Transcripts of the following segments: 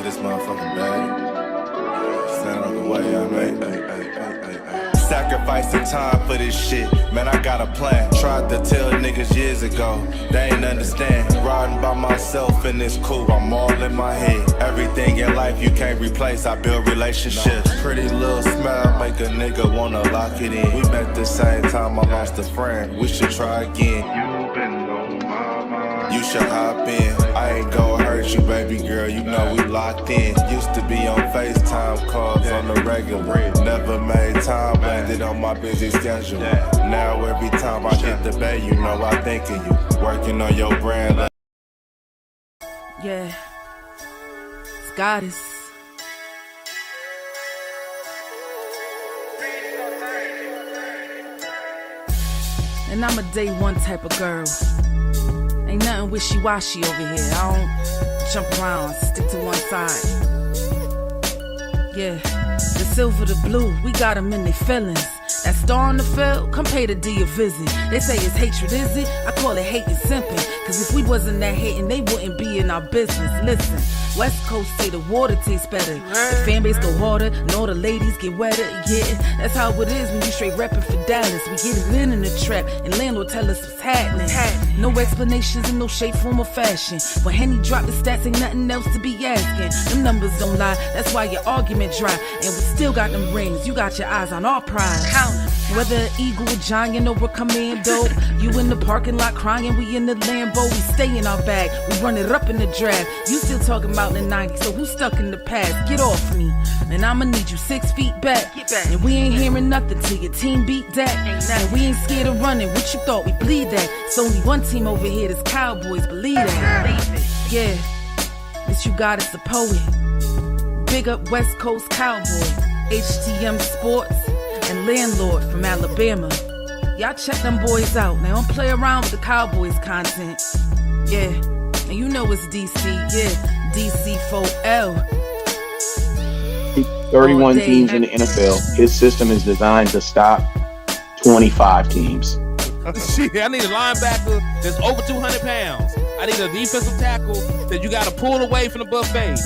this motherfucking bag. Stand out the way, I mean. Sacrificing time for this shit, man, I got a plan. Tried to tell niggas years ago, they ain't understand. Riding by myself and it's cool, I'm all in my head. Everything in life you can't replace, I build relationships. Pretty little smile make a nigga wanna lock it in. We met the same time I lost a friend, we should try again. You been on my mind, you should hop in. I ain't gon' hurt you, baby girl, you know we locked in. Used to be on FaceTime calls on the regular. Never made time, landed on my busy schedule. Now every time I hit the bay, you know I think of you. Working on your brand. Yeah, it's Goddess. And I'm a day one type of girl. Ain't nothing wishy-washy over here. I don't jump around, stick to one side. Yeah, the silver, the blue, we got them in their feelings. That star on the field, come pay the D a visit. They say it's hatred, is it? I call it hate and simping. Cause if we wasn't that hating, they wouldn't be in our business. Listen, West Coast say the water tastes better. The fan base go harder, and all the ladies get wetter. Yeah, that's how it is when you straight reppin' for Dallas. We get it in the trap, and LandLord tell us what's happening. No explanations in no shape, form, or fashion. When Henny drop the stats, ain't nothing else to be asking. Them numbers don't lie, that's why your argument dry. And we still got them rings, you got your eyes on our prize. Whether an eagle, a giant, or a commando, you in the parking lot crying, we in the Lambo. We stay in our bag, we run it up in the draft. You still talking about the 90s, so who's stuck in the past? Get off me, and I'ma need you 6 feet back. And we ain't hearing nothing till your team beat that. And we ain't scared of running, what you thought we bleed that? It's only one team over here, this Cowboys, believe that. Yeah, this you got is the poet. Big up West Coast Cowboy, HTM Sports, and LandLord from Alabama. Y'all check them boys out. Now don't play around with the Cowboys content. Yeah, and you know it's DC. Yeah, DC4L. 31 teams in the NFL. His system is designed to stop 25 teams. Shit, I need a linebacker that's over 200 pounds. I need a defensive tackle that you got to pull away from the buffet.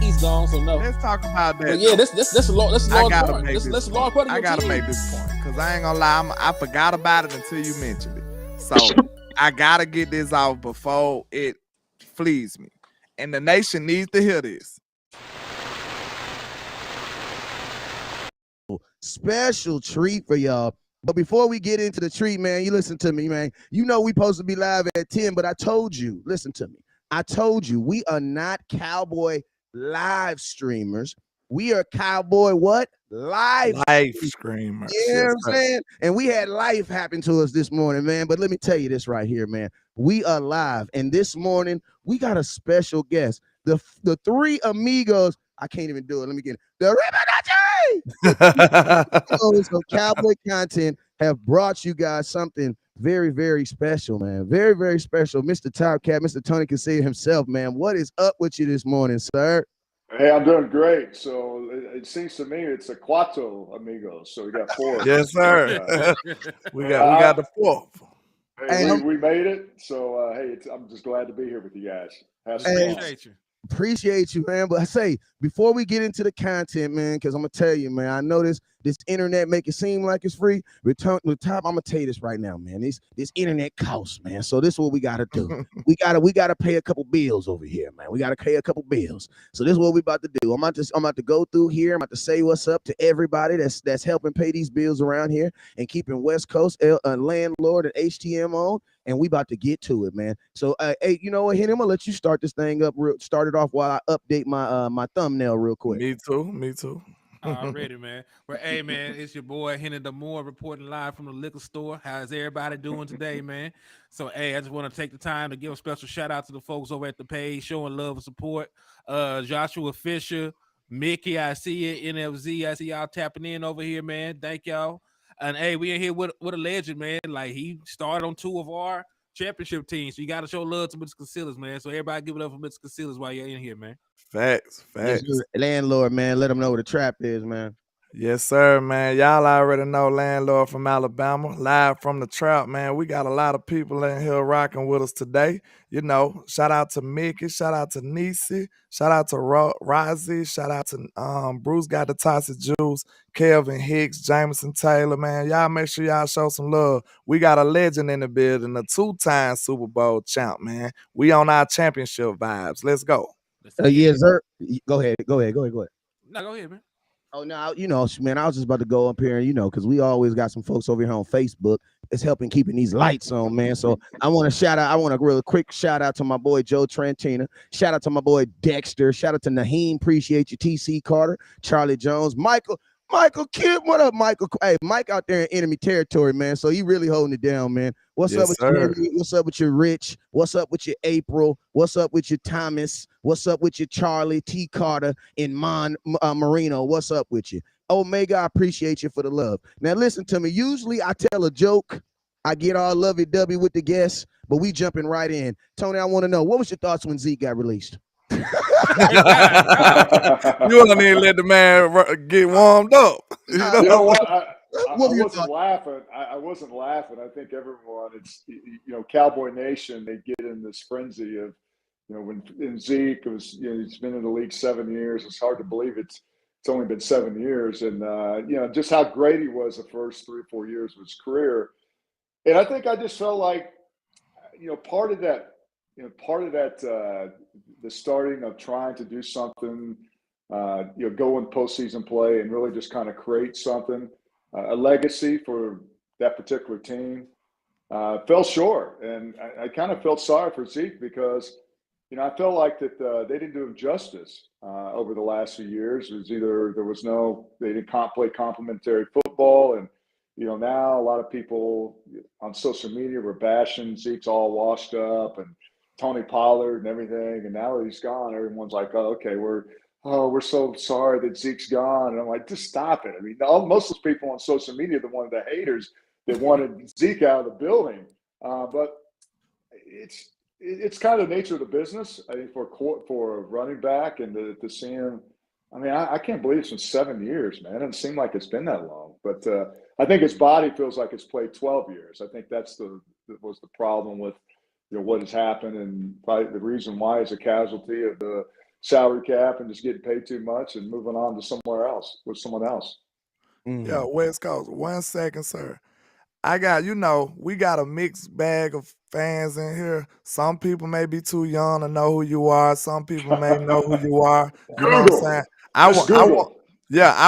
He's gone, so no. Let's talk about that. But yeah, that's a large part. That's a large part of your I gotta team. make this point because I ain't gonna lie, I forgot about it until you mentioned it. So I gotta get this out before it flees me, and the nation needs to hear this. Special treat for y'all. But before we get into the treat, man, you listen to me, man. You know we supposed to be live at 10, but I told you, listen to me. I told you we are not Cowboy live streamers. We are Cowboy what? Live streamers. You know what I'm saying? And we had life happen to us this morning, man. But let me tell you this right here, man. We are live. And this morning, we got a special guest. The 3 amigos. I can't even do it. Let me get it. The Ribbon of Cowboy content have brought you guys something very, very special, man. Very, very special. Mr. Top Cat, Mr. Tony can say it himself, man. What is up with you this morning, sir? Hey, I'm doing great. So it seems to me it's a cuatro amigos. So we got 4. Yes, sir. we got the 4th. Hey, we made it. So hey, I'm just glad to be here with you guys. Appreciate you, man. But I say, before we get into the content, man, because I'm gonna tell you, man, I know this internet make it seem like it's free. I'm gonna tell you this right now, man. This internet costs, man. So this is what we gotta do. we gotta pay a couple bills over here, man. We gotta pay a couple bills. So this is what we about to do. I'm about to go through here. I'm about to say what's up to everybody that's helping pay these bills around here and keeping West Coast LandLord and HTM on. And we about to get to it, man. So, hey, you know what, Henny, I'm gonna let you start this thing up. Start it off while I update my thumbnail real quick. Me too. Already, man. Well, hey, man, it's your boy Henny the Moore reporting live from the liquor store. How's everybody doing today, man? So, hey, I just want to take the time to give a special shout out to the folks over at the page showing love and support. Joshua Fisher, Mickey, I see you. NFZ, I see y'all tapping in over here, man. Thank y'all. And hey, we in here with a legend, man. Like he started on 2 of our championship teams. So you got to show love to Mr. Casillas, man. So everybody give it up for Mr. Casillas while you're in here, man. Facts. LandLord, man. Let them know what a trap is, man. Yes, sir, man. Y'all already know LandLord from Alabama, live from the trap, man. We got a lot of people in here rocking with us today. You know, shout out to Mickey, shout out to Nisi, shout out to Rozzy, shout out to Bruce got the Toxic Juice, Kelvin Hicks, Jameson Taylor, man. Y'all make sure y'all show some love. We got a legend in the building, a 2-time Super Bowl champ, man. We on our championship vibes. Let's go. Let's get Yes, it. sir. Go ahead. No, go ahead, man. Oh, no, man, I was just about to go up here and, because we always got some folks over here on Facebook that's helping keeping these lights on, man. So I want a real quick shout out to my boy Joe Trantina. Shout out to my boy Dexter. Shout out to Naheem. Appreciate you, TC Carter, Charlie Jones, Michael Kid. What up, Michael? Hey, Mike out there in enemy territory, man. So he really holding it down, man. What's up with you, Henry? What's up with your Rich? What's up with your April? What's up with your Thomas? What's up with your Charlie T Carter and Marino? What's up with you? Omega, I appreciate you for the love. Now listen to me. Usually I tell a joke, I get all lovey-dovey with the guests, but we jumping right in. Tony, I want to know, what was your thoughts when Zeke got released? You don't even let the man get warmed up. You know what? I wasn't laughing. I wasn't laughing. I think everyone, it's, Cowboy Nation, they get in this frenzy of, when in Zeke, it was, he's been in the league 7 years. It's hard to believe it's only been 7 years. And, just how great he was the first 3 or 4 years of his career. And I think I just felt like, part of that, the starting of trying to do something, go in postseason play and really just kind of create something, a legacy for that particular team, fell short. And I kind of felt sorry for Zeke because, I felt like that they didn't do him justice over the last few years. It was either they didn't play complementary football. And, now a lot of people on social media were bashing Zeke's all washed up and Tony Pollard and everything. And now that he's gone, everyone's like, oh, okay, we're so sorry that Zeke's gone. And I'm like, just stop it. I mean, most of those people on social media, the haters that wanted Zeke out of the building. But it's kind of the nature of the business. I think for a running back and to see him, I mean, I can't believe it's been 7 years, man. It doesn't seem like it's been that long. But I think his body feels like it's played 12 years. I think that was the problem with what has happened, and probably the reason why is a casualty of the salary cap and just getting paid too much and moving on to somewhere else with someone else. Yeah, West Coast. 1 second, sir. We got a mixed bag of fans in here. Some people may be too young to know who you are. Some people may know who you are. You know what I'm saying? I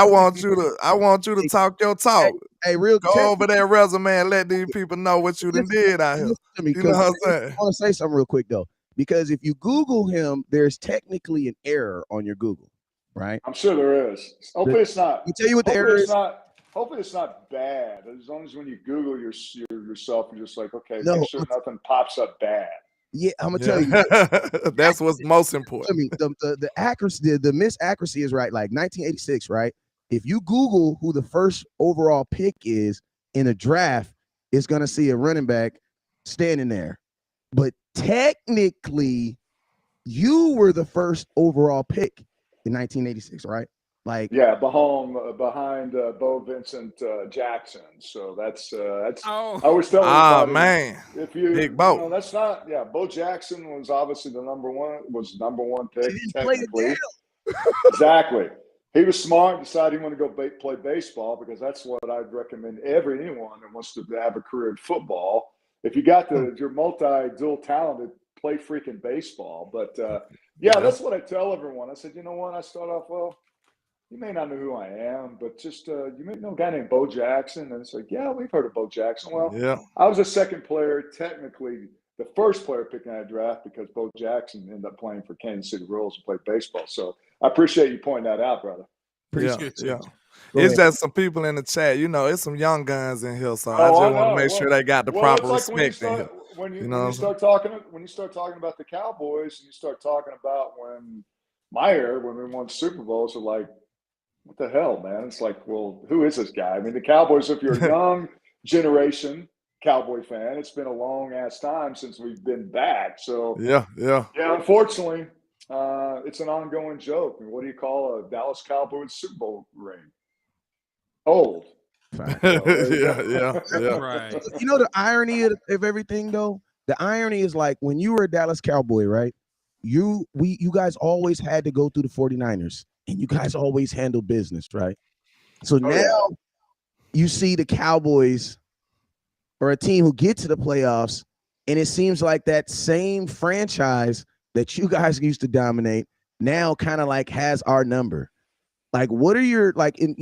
want you to talk your talk. Hey, real go over that resume and let these people know what you done did out here. You know what I'm saying? I want to say something real quick though, because if you Google him, there's technically an error on your Google, right? I'm sure there is. Hopefully it's not. I'll tell you what the error is. Hopefully it's not bad. As long as when you Google yourself, you're just like, okay, make sure nothing pops up bad. Yeah, I'm gonna tell you. That's what's most important. I mean, the accuracy, the misaccuracy is right. Like 1986, right? If you Google who the first overall pick is in a draft, it's gonna see a running back standing there. But technically, you were the first overall pick in 1986, right? Like, yeah, behind Bo Vincent Jackson. So that's I always tell everybody, man, if you Big Bo. that's not Bo Jackson was obviously the number one pick technically. Exactly. He was smart, decided he wanted to go play baseball, because that's what I'd recommend anyone that wants to have a career in football. If you got you're dual talented, play freaking baseball. But that's what I tell everyone. I said, you know what? I start off, well, you may not know who I am, but just you may know a guy named Bo Jackson. And it's like, yeah, we've heard of Bo Jackson. Well, I was a second player, technically the first player picked in that draft, because Bo Jackson ended up playing for Kansas City Royals and played baseball. So I appreciate you pointing that out, brother. It's just some people in the chat. It's some young guns in here, so I just want to make sure they got the proper respect in here. When you start talking about the Cowboys, and you start talking about when we won Super Bowls, are like, what the hell, man? It's like, well, who is this guy? I mean, the Cowboys, if you're a young generation Cowboy fan, it's been a long ass time since we've been back. So yeah, unfortunately, it's an ongoing joke. I mean, what do you call a Dallas Cowboys Super Bowl ring? old. Fact. Yeah. Right. You know the irony of everything though? The irony is like when you were a Dallas Cowboy, right? You guys always had to go through the 49ers and you guys always handled business, right? So now you see the Cowboys or a team who get to the playoffs, and it seems like that same franchise that you guys used to dominate now kind of like has our number. Like, what are your like? In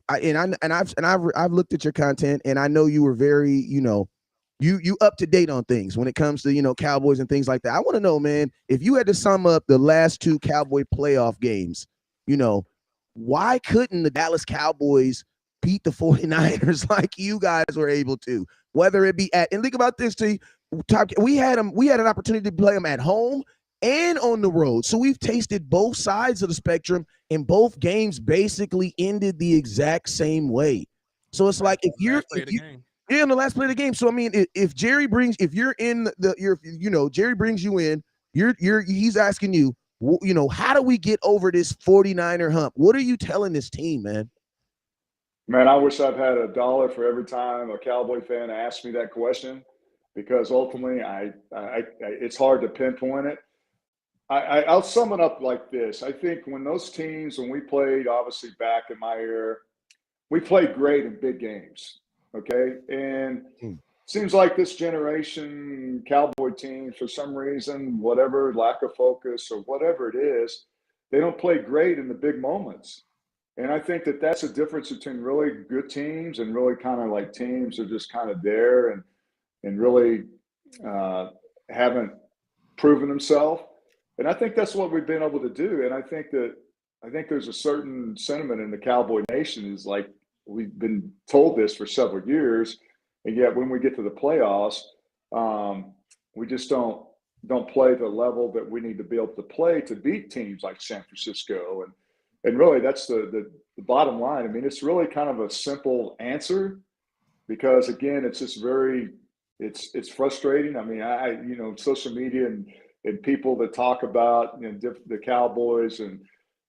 I've looked at your content, and I know you were very you up to date on things when it comes to Cowboys and things like that. I want to know, man, if you had to sum up the last 2 Cowboy playoff games, why couldn't the Dallas Cowboys beat the 49ers like you guys were able to? Whether it be and think about this, T. We had an opportunity to play them at home and on the road. So we've tasted both sides of the spectrum, and both games basically ended the exact same way. So it's like if you're in the last play of the game. So I mean, if Jerry brings you in, he's asking you, how do we get over this 49er hump? What are you telling this team, man? Man, I wish I'd had $1 for every time a Cowboy fan asked me that question, because ultimately it's hard to pinpoint it. I'll sum it up like this. I think when we played, obviously back in my era, we played great in big games, okay? And it seems like this generation Cowboy teams, for some reason, whatever, lack of focus or whatever it is, they don't play great in the big moments. And I think that's a difference between really good teams and really kind of like teams that are just kind of there and really haven't proven themselves. And I think that's what we've been able to do. And I think there's a certain sentiment in the Cowboy Nation is like, we've been told this for several years, and yet when we get to the playoffs, we just don't play the level that we need to be able to play to beat teams like San Francisco. And really, that's the bottom line. I mean, it's really kind of a simple answer, because again, it's just it's frustrating. I mean, social media and people that talk about the Cowboys, and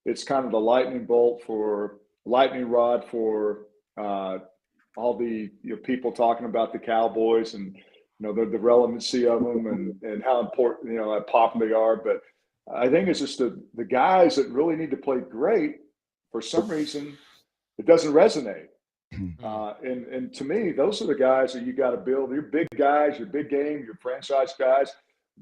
it's kind of the lightning rod for all the people talking about the Cowboys and the relevancy of them and how important how popular they are. But I think it's just the guys that really need to play great, for some reason, it doesn't resonate. And to me, those are the guys that you got to build. Your big guys, your big game, your franchise guys.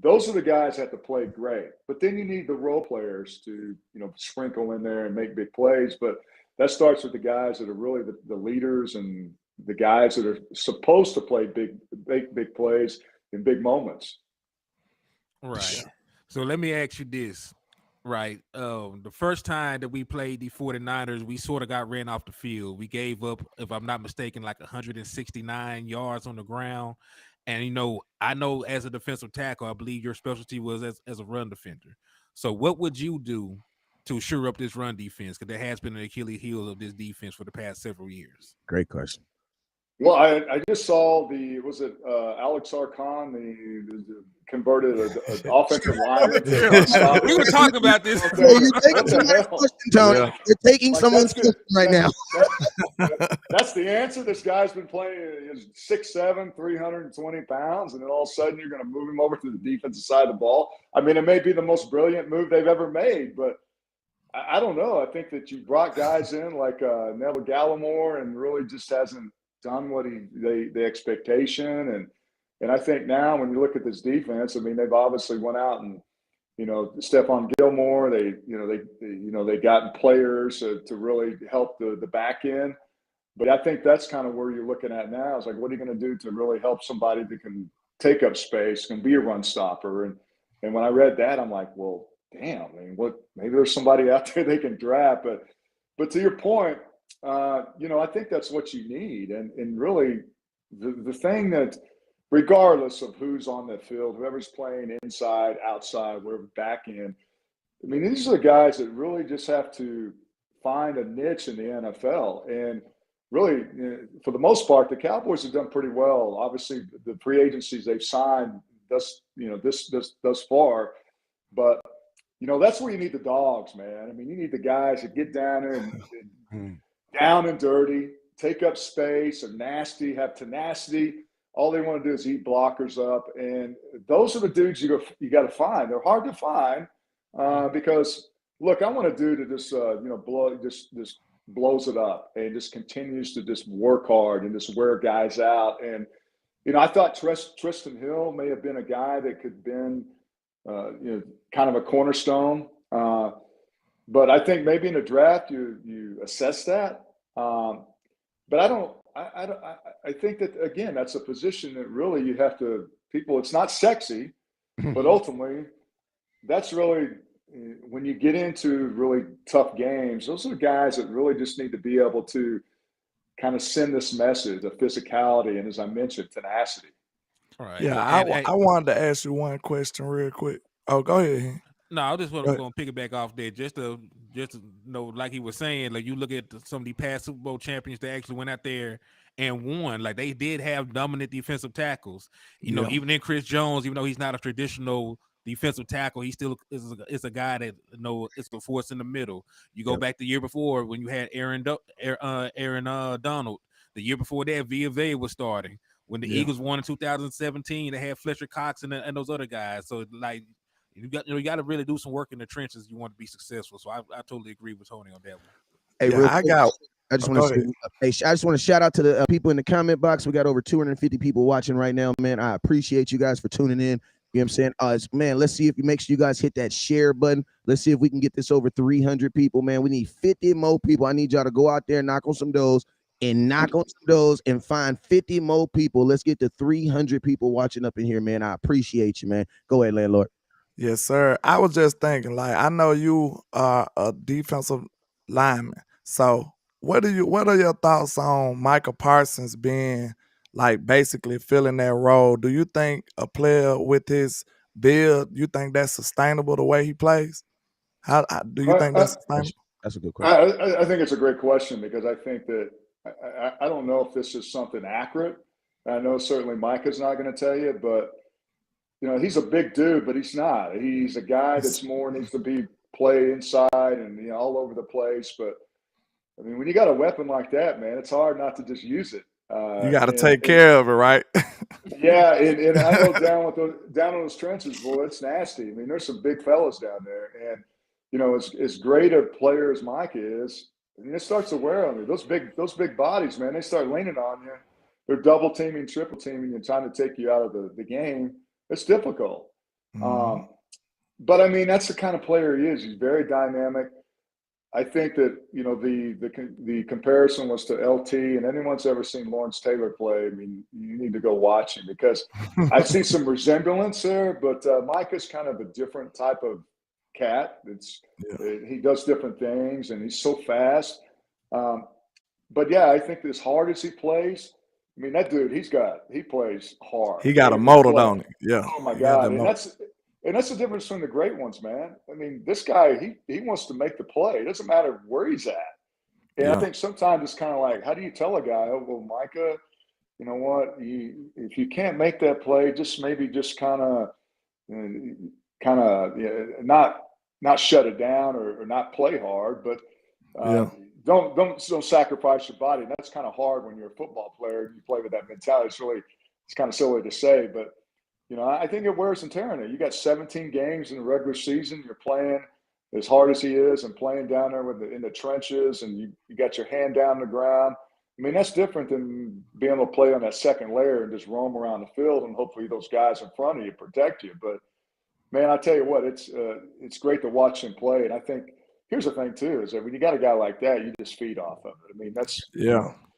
Those are the guys that have to play great. But then you need the role players to sprinkle in there and make big plays. But that starts with the guys that are really the leaders and the guys that are supposed to play big plays in big moments. Right. So let me ask you this, right? The first time that we played the 49ers, we sort of got ran off the field. We gave up, if I'm not mistaken, like 169 yards on the ground. And, I know as a defensive tackle, I believe your specialty was as a run defender. So what would you do to shore up this run defense? Because there has been an Achilles heel of this defense for the past several years. Great question. Well, I just saw Alex Arcon, the converted an offensive lineman. We were talking about this. Well, you're taking someone's question, Tony. Yeah. You're taking someone's question right now. That's the answer. This guy's been playing is 6'7", 320 pounds, and then all of a sudden you're going to move him over to the defensive side of the ball. I mean, it may be the most brilliant move they've ever made, but I don't know. I think that you brought guys in like Neville Gallimore and really just hasn't done what the expectation. And I think now when you look at this defense, I mean, they've obviously went out and, Stephon Gilmore, they gotten players to really help the back end. But I think that's kind of where you're looking at now. It's like, what are you going to do to really help somebody that can take up space, can be a run stopper? And when I read that, I'm like, well, damn, I mean, maybe there's somebody out there they can draft. But to your point, I think that's what you need. And really the thing that, regardless of who's on the field, whoever's playing inside, outside, wherever, back end, I mean, these are the guys that really just have to find a niche in the NFL. And really, for the most part, the Cowboys have done pretty well. Obviously, the free agencies they've signed thus far. But, that's where you need the dogs, man. I mean, you need the guys that get down there and down and dirty, take up space, are nasty, have tenacity. All they want to do is eat blockers up, and those are the dudes you got to find. They're hard to find because look, I want a dude that just just blows it up and just continues to just work hard and just wear guys out. And I thought Tristan Hill may have been a guy that could have been kind of a cornerstone. But I think maybe in the draft you assess that. But I think that, again, that's a position that really you have to people. It's not sexy, but ultimately, that's really when you get into really tough games. Those are the guys that really just need to be able to kind of send this message of physicality and, as I mentioned, tenacity. All right. Yeah, I wanted to ask you one question real quick. Oh, go ahead. No, I just want to piggyback off there, just to know, like he was saying, like you look at some of the past Super Bowl champions that actually went out there and won. Like they did have dominant defensive tackles. You know, even in Chris Jones, even though he's not a traditional defensive tackle, he still is a guy that is a force in the middle. You go back the year before when you had Aaron Donald. The year before that, Villa was starting. When the Eagles won in 2017, they had Fletcher Cox and those other guys. So like. You got to really do some work in the trenches if you want to be successful. So I totally agree with Tony on that one. Hey, I just want to shout out to the people in the comment box. We got over 250 people watching right now, man. I appreciate you guys for tuning in. You know what I'm saying? Man, let's see if you make sure you guys hit that share button. Let's see if we can get this over 300 people, man. We need 50 more people. I need y'all to go out there, knock on some doors and find 50 more people. Let's get to 300 people watching up in here, man. I appreciate you, man. Go ahead, landlord. Yes, sir. I was just thinking, like, I know you are a defensive lineman. So what are your thoughts on Micah Parsons being like basically filling that role? Do you think a player with his build, you think that's sustainable the way he plays? How do you think that's sustainable? That's a good question. I think it's a great question because I think that I don't know if this is something accurate. I know certainly Micah's not going to tell you, but he's a big dude, but he's not. He's a guy that's more needs to be play inside and all over the place. But I mean, when you got a weapon like that, man, it's hard not to just use it. You got to take care of it, right? Yeah, and I know down in those trenches, boy, it's nasty. I mean, there's some big fellas down there, and as great a player as Mike is, it starts to wear on you. Those big bodies, man, they start leaning on you. They're double teaming, triple teaming, and trying to take you out of the game. It's difficult. But I mean, that's the kind of player he is. He's very dynamic. I think that, the comparison was to LT, and anyone's ever seen Lawrence Taylor play, I mean, you need to go watch him because I see some resemblance there, but Micah's kind of a different type of cat. He does different things and he's so fast. But yeah, I think as hard as he plays, I mean, that dude, he plays hard. He got a motor, don't he? Yeah. Oh my God. And that's the difference between the great ones, man. I mean, this guy, he wants to make the play. It doesn't matter where he's at. And I think sometimes it's kind of like, how do you tell a guy, oh, well, Micah, you know what? If you can't make that play, just kind of not shut it down or not play hard, but don't sacrifice your body. And that's kind of hard when you're a football player and you play with that mentality. It's kind of silly to say, but I think it wears and tear on it. You got 17 games in the regular season. You're playing as hard as he is and playing down there in the trenches, and you got your hand down the ground. I mean, that's different than being able to play on that second layer and just roam around the field, and hopefully those guys in front of you protect you. But man, I tell you what, it's great to watch him play. And I think here's the thing too, is that when you got a guy like that, you just feed off of it. I mean, that's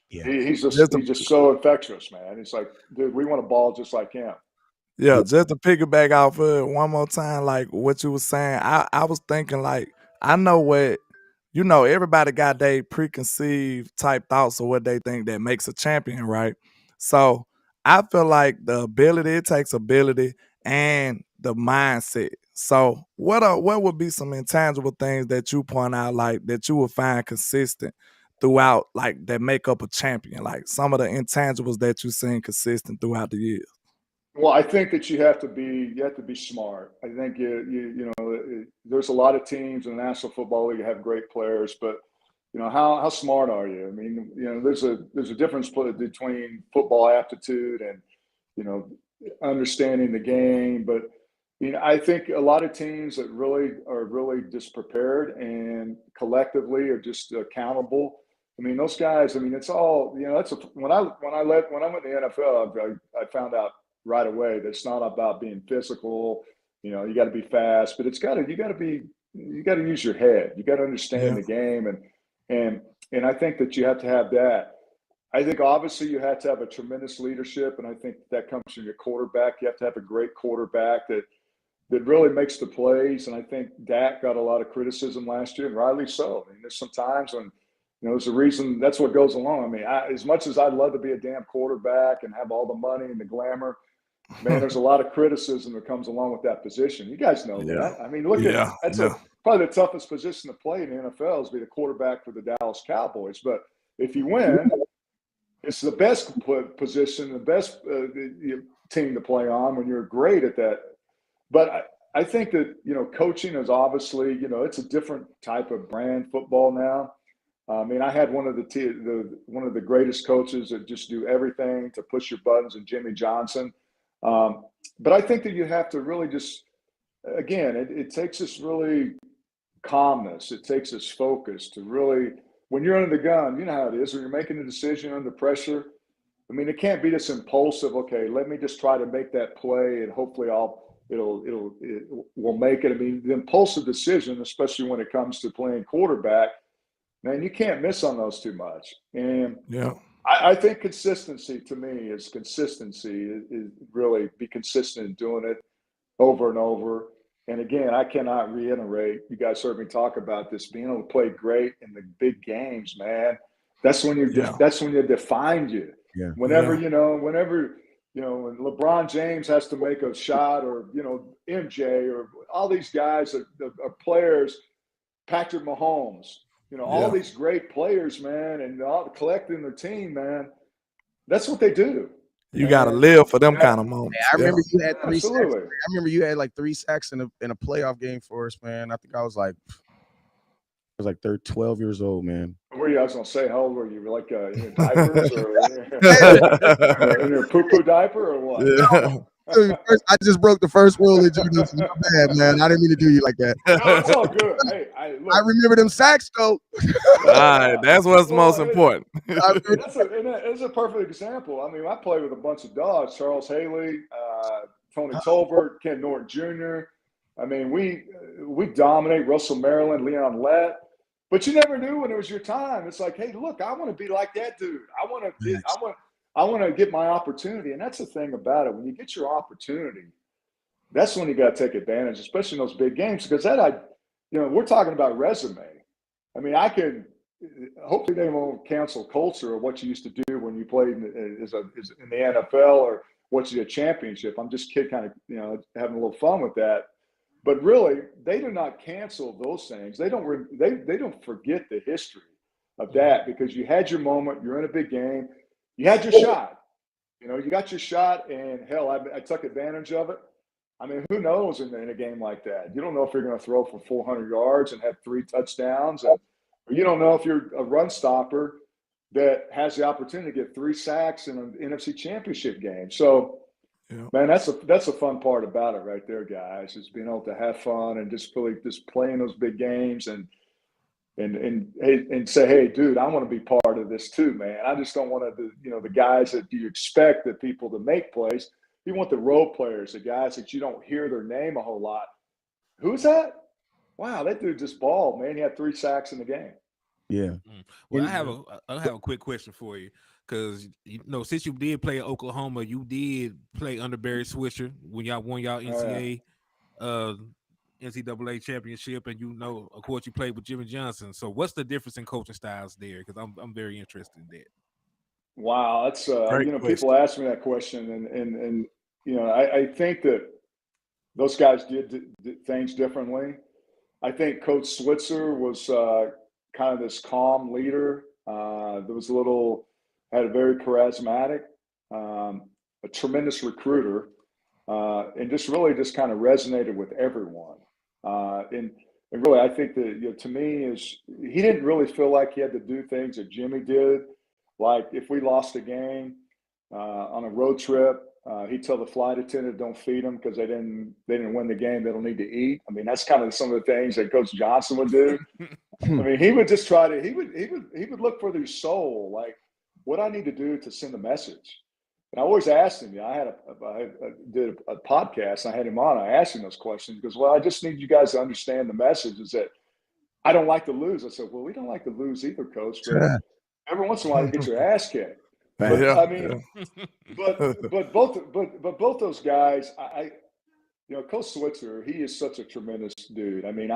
he's just so infectious, man. It's like, dude, we want a ball just like him. Yeah, just to piggyback off of it one more time, like what you were saying, I was thinking, like, I know what, everybody got their preconceived type thoughts of what they think that makes a champion, right? So I feel like it takes ability and the mindset. So what would be some intangible things that you point out, like, that you would find consistent throughout, like, that make up a champion? Like some of the intangibles that you've seen consistent throughout the years. Well, I think that you have to be smart. I think there's a lot of teams in the National Football League that have great players, but how smart are you? I mean, there's a difference between football aptitude and, understanding the game. But, I think a lot of teams that are really just prepared and collectively are just accountable. I mean, those guys, it's all, when I went to the NFL, I found out right away that it's not about being physical. You got to be fast, but you got to use your head. You got to understand the game. And I think that you have to have that. I think obviously you have to have a tremendous leadership. And I think that comes from your quarterback. You have to have a great quarterback that really makes the plays. And I think Dak got a lot of criticism last year, and rightly so. I mean, there's some times when, there's a reason. That's what goes along. I mean, as much as I'd love to be a damn quarterback and have all the money and the glamour, man, there's a lot of criticism that comes along with that position. You guys know that. I mean, that's probably the toughest position to play in the NFL is be the quarterback for the Dallas Cowboys. But if you win, it's the best position, the best team to play on when you're great at that. But I think that, coaching is obviously, it's a different type of brand football now. I mean, I had one of the greatest coaches that just do everything to push your buttons, and Jimmy Johnson. But I think that you have to really just, again, it takes this really calmness. It takes this focus to really, when you're under the gun, you know how it is, when you're making a decision under pressure. I mean, it can't be this impulsive, okay, let me just try to make that play and hopefully we'll make it. I mean, the impulsive decision, especially when it comes to playing quarterback, man, you can't miss on those too much. And I think consistency to me is really be consistent in doing it over and over. And again, I cannot reiterate, you guys heard me talk about this, being able to play great in the big games, man. That's when that's when you defined you. Yeah. Whenever when LeBron James has to make a shot, or, MJ, or all these guys that are players, Patrick Mahomes, all these great players, man, and all collecting their team, man, that's what they do. You got to live for them kind of moments. I remember you had 3 sacks. I remember you had like 3 sacks in a playoff game for us, man. I think I was like 12 years old, man. Were you? I was gonna say, how old were you? Like in your diapers or in your poo-poo diaper or what? Yeah. I just broke the first rule that you did. My bad, man. I didn't mean to do you like that. No, it's all good. Hey, look, I remember them sacks though. All right, that's what's most important. It's a perfect example. I mean, I played with a bunch of dogs: Charles Haley, Tony Tolbert, Ken Norton Jr. I mean, we dominate. Russell Maryland, Leon Lett. But you never knew when it was your time. It's like, hey, look, I want to be like that dude. I want to get my opportunity. And that's the thing about it. When you get your opportunity, that's when you got to take advantage, especially in those big games. Because we're talking about resume. I mean, hopefully they won't cancel culture of what you used to do when you played in the NFL or what you did championship. I'm just having a little fun with that. But really, they do not cancel those things. They don't forget the history of that, because you had your moment. You're in a big game. You had your shot. You got your shot, and hell, I took advantage of it. I mean, who knows in a game like that? You don't know if you're going to throw for 400 yards and have 3 touchdowns. Or you don't know if you're a run stopper that has the opportunity to get 3 sacks in an NFC Championship game. So, man, that's a fun part about it right there, guys, is being able to have fun and just really just playing those big games and say, hey, dude, I want to be part of this too, man. I just don't want to, the guys that you expect the people to make plays. You want the role players, the guys that you don't hear their name a whole lot. Who's that? Wow, that dude just balled, man. He had 3 sacks in the game. Yeah. Well, I have a quick question for you. Because, since you did play at Oklahoma, you did play under Barry Swisher when y'all won y'all NCAA championship, and of course, you played with Jimmy Johnson. So, what's the difference in coaching styles there? Because I'm very interested in that. Wow, that's people ask me that question, and I think that those guys did things differently. I think Coach Switzer was kind of this calm leader. There was had a very charismatic, a tremendous recruiter, and just really just kind of resonated with everyone. And really, I think that, to me, is he didn't really feel like he had to do things that Jimmy did. Like if we lost a game on a road trip, he'd tell the flight attendant, "Don't feed them because they didn't win the game. They don't need to eat." I mean, that's kind of some of the things that Coach Johnson would do. I mean, he would just try to. He would look for the soul, like what I need to do to send a message. And I always asked him. I did a podcast. I had him on. I asked him those questions because, well, I just need you guys to understand the message is that I don't like to lose. I said, well, we don't like to lose either, Coach. But every once in a while, you get your ass kicked. But, Yeah, I mean, but both those guys, Coach Switzer, he is such a tremendous dude. I mean,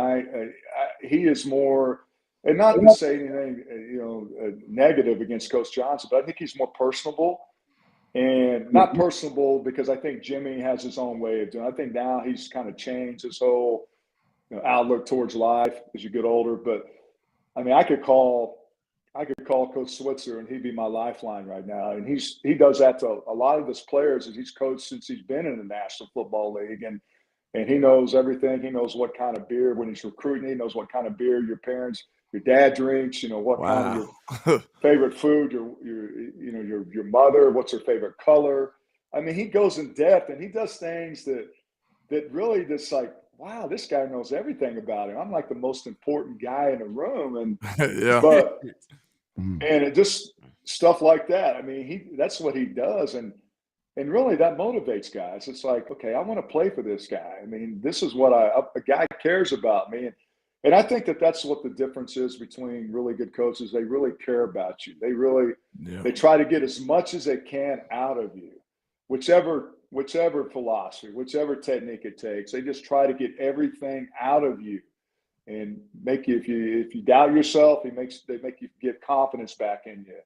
he is more, and not to say anything, negative against Coach Johnson, but I think he's more personable. And not personable because I think Jimmy has his own way of doing it. I think now he's kind of changed his whole outlook towards life as you get older. But I mean, I could call Coach Switzer and he'd be my lifeline right now. And he does that to a lot of his players as he's coached since he's been in the National Football League. And he knows everything. He knows what kind of beer when he's recruiting. He knows what kind of beer your dad drinks, what kind of your favorite food, your mother, what's her favorite color. I mean, he goes in depth and he does things that really just like, wow, this guy knows everything about it. I'm like the most important guy in the room. And and it just stuff like that. I mean, that's what he does. And really that motivates guys. It's like, okay, I want to play for this guy. I mean, this is what a guy cares about me. And I think that's what the difference is between really good coaches. They really care about you. They try to get as much as they can out of you, whichever philosophy, whichever technique it takes. They just try to get everything out of you and make you, if you doubt yourself, they make you get confidence back in you.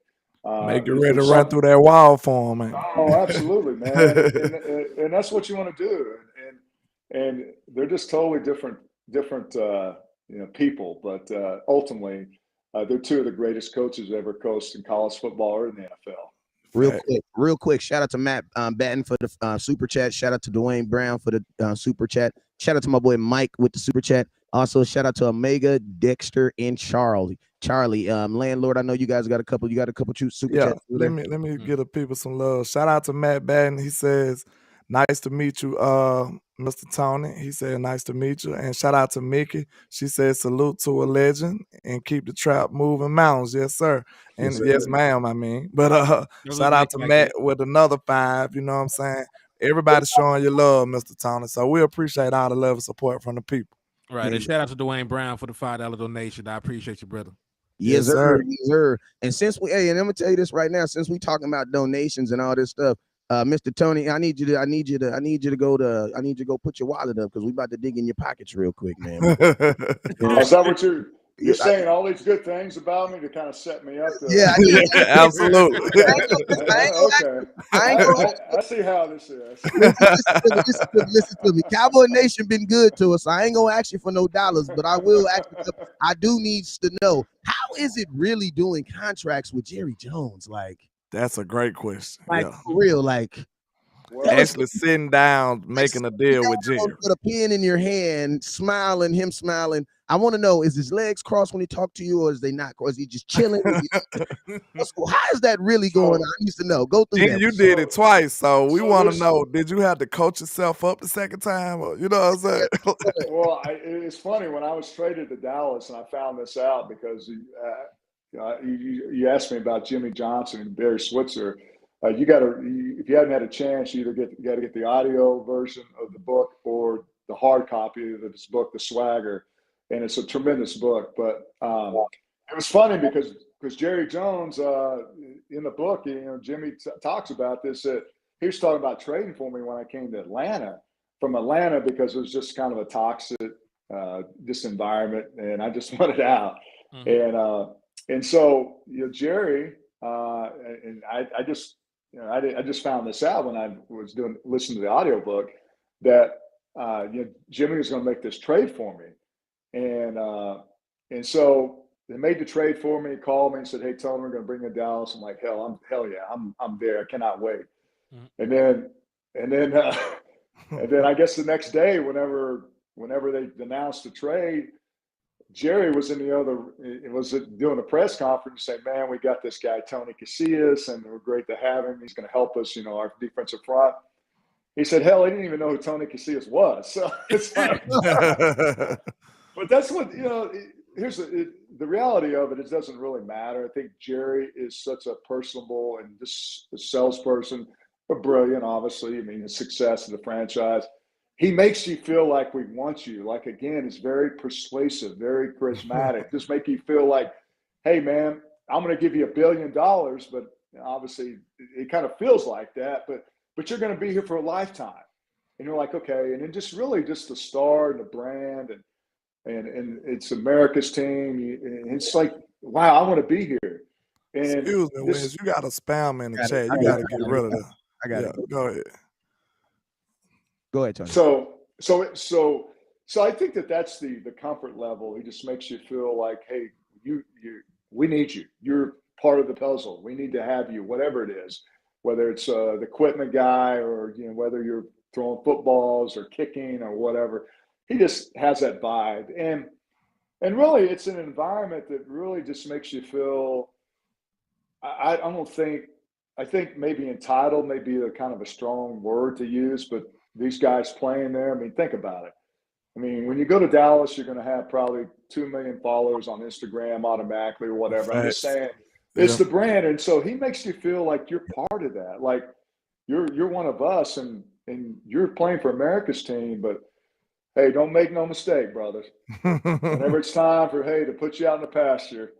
Make you ready to run through that wall for them, man. Oh, absolutely, man. and that's what you want to do. And they're just totally different people, but ultimately, they're two of the greatest coaches ever coached in college football or in the NFL. Real quick, shout out to Matt Batten for the super chat. Shout out to Dwayne Brown for the super chat. Shout out to my boy Mike with the super chat. Also, shout out to Omega, Dexter, and Charlie. LandLord, I know you guys got a couple. You got a couple super chats. Let me give the people some love. Shout out to Matt Batten. He says, "Nice to meet you, Mr. Tony." He said, "Nice to meet you." And shout out to Mickey. She said, "Salute to a legend and keep the trap moving mountains." Yes, sir. And yes, ma'am, I mean. But shout out to Matt with another 5. You know what I'm saying? Everybody's showing you love, Mr. Tony. So we appreciate all the love and support from the people. Right. And shout out to Dwayne Brown for the $5 donation. I appreciate you, brother. Yes, sir. Yes, sir. And since and I'm gonna tell you this right now, since we talking about donations and all this stuff, Mr. Tony, I need you to go put your wallet up because we about to dig in your pockets real quick, man. Is that what you're saying? All these good things about me to kind of set me up. Absolutely. I see how this is. Listen to me. Cowboy Nation been good to us. I ain't gonna ask you for no dollars, but I will ask you. I do need to know, how is it really doing contracts with Jerry Jones? Like, that's a great question. Like for real, like actually sitting down, making a deal with Jerry. Put a pen in your hand, smiling, him smiling. I want to know, is his legs crossed when he talk to you, or is they not crossed? Is he just chilling? How is that really going on? I need to know. Go through that. You did it twice, so we want to know, did you have to coach yourself up the second time? Or, you know what I'm saying? Well, it's funny. When I was traded to Dallas, and I found this out because you asked me about Jimmy Johnson and Barry Switzer. If you hadn't had a chance, you got to get the audio version of the book or the hard copy of this book, The Swagger, and it's a tremendous book. But it was funny because Jerry Jones in the book, Jimmy talks about this. That he was talking about trading for me when I came to Atlanta, from Atlanta, because it was just kind of a toxic this environment, and I just wanted out. Mm-hmm. And so Jerry and I just. I just found this out when I was listening to the audiobook that Jimmy was going to make this trade for me, and so they made the trade for me. Called me and said, "Hey, Tony, we're going to bring you to Dallas." I'm like, hell yeah, I'm there. I cannot wait. Mm-hmm. And then I guess the next day, whenever they announced the trade, Jerry was in the other, doing a press conference saying, man, we got this guy, Tony Casillas, and we're great to have him. He's going to help us, our defensive front. He said, hell, he didn't even know who Tony Casillas was. So it's like, but that's what, here's the reality of it. It doesn't really matter. I think Jerry is such a personable and just a salesperson, but brilliant, obviously. I mean, the success of the franchise. He makes you feel like we want you. Like, again, he's very persuasive, very charismatic. Just make you feel like, hey, man, I'm going to give you $1 billion, but obviously it kind of feels like that. But you're going to be here for a lifetime. And you're like, okay. And then just really just the star and the brand and it's America's team. And it's like, wow, I want to be here. And excuse me, Wiz, you got a spam in the chat. You got to get rid of that. I got it. Go ahead. Go ahead, Tony. So I think that's the comfort level. He just makes you feel like, hey, we need you. You're part of the puzzle. We need to have you, whatever it is, whether it's the equipment guy or whether you're throwing footballs or kicking or whatever. He just has that vibe, and really, it's an environment that really just makes you feel. I think maybe entitled may be a kind of a strong word to use, but these guys playing there, I mean, think about it. I mean, when you go to Dallas, you're going to have probably 2 million followers on Instagram automatically or whatever. I'm just saying, it's the brand. And so he makes you feel like you're part of that. Like you're one of us and you're playing for America's team, but hey, don't make no mistake, brothers. Whenever it's time to put you out in the pasture,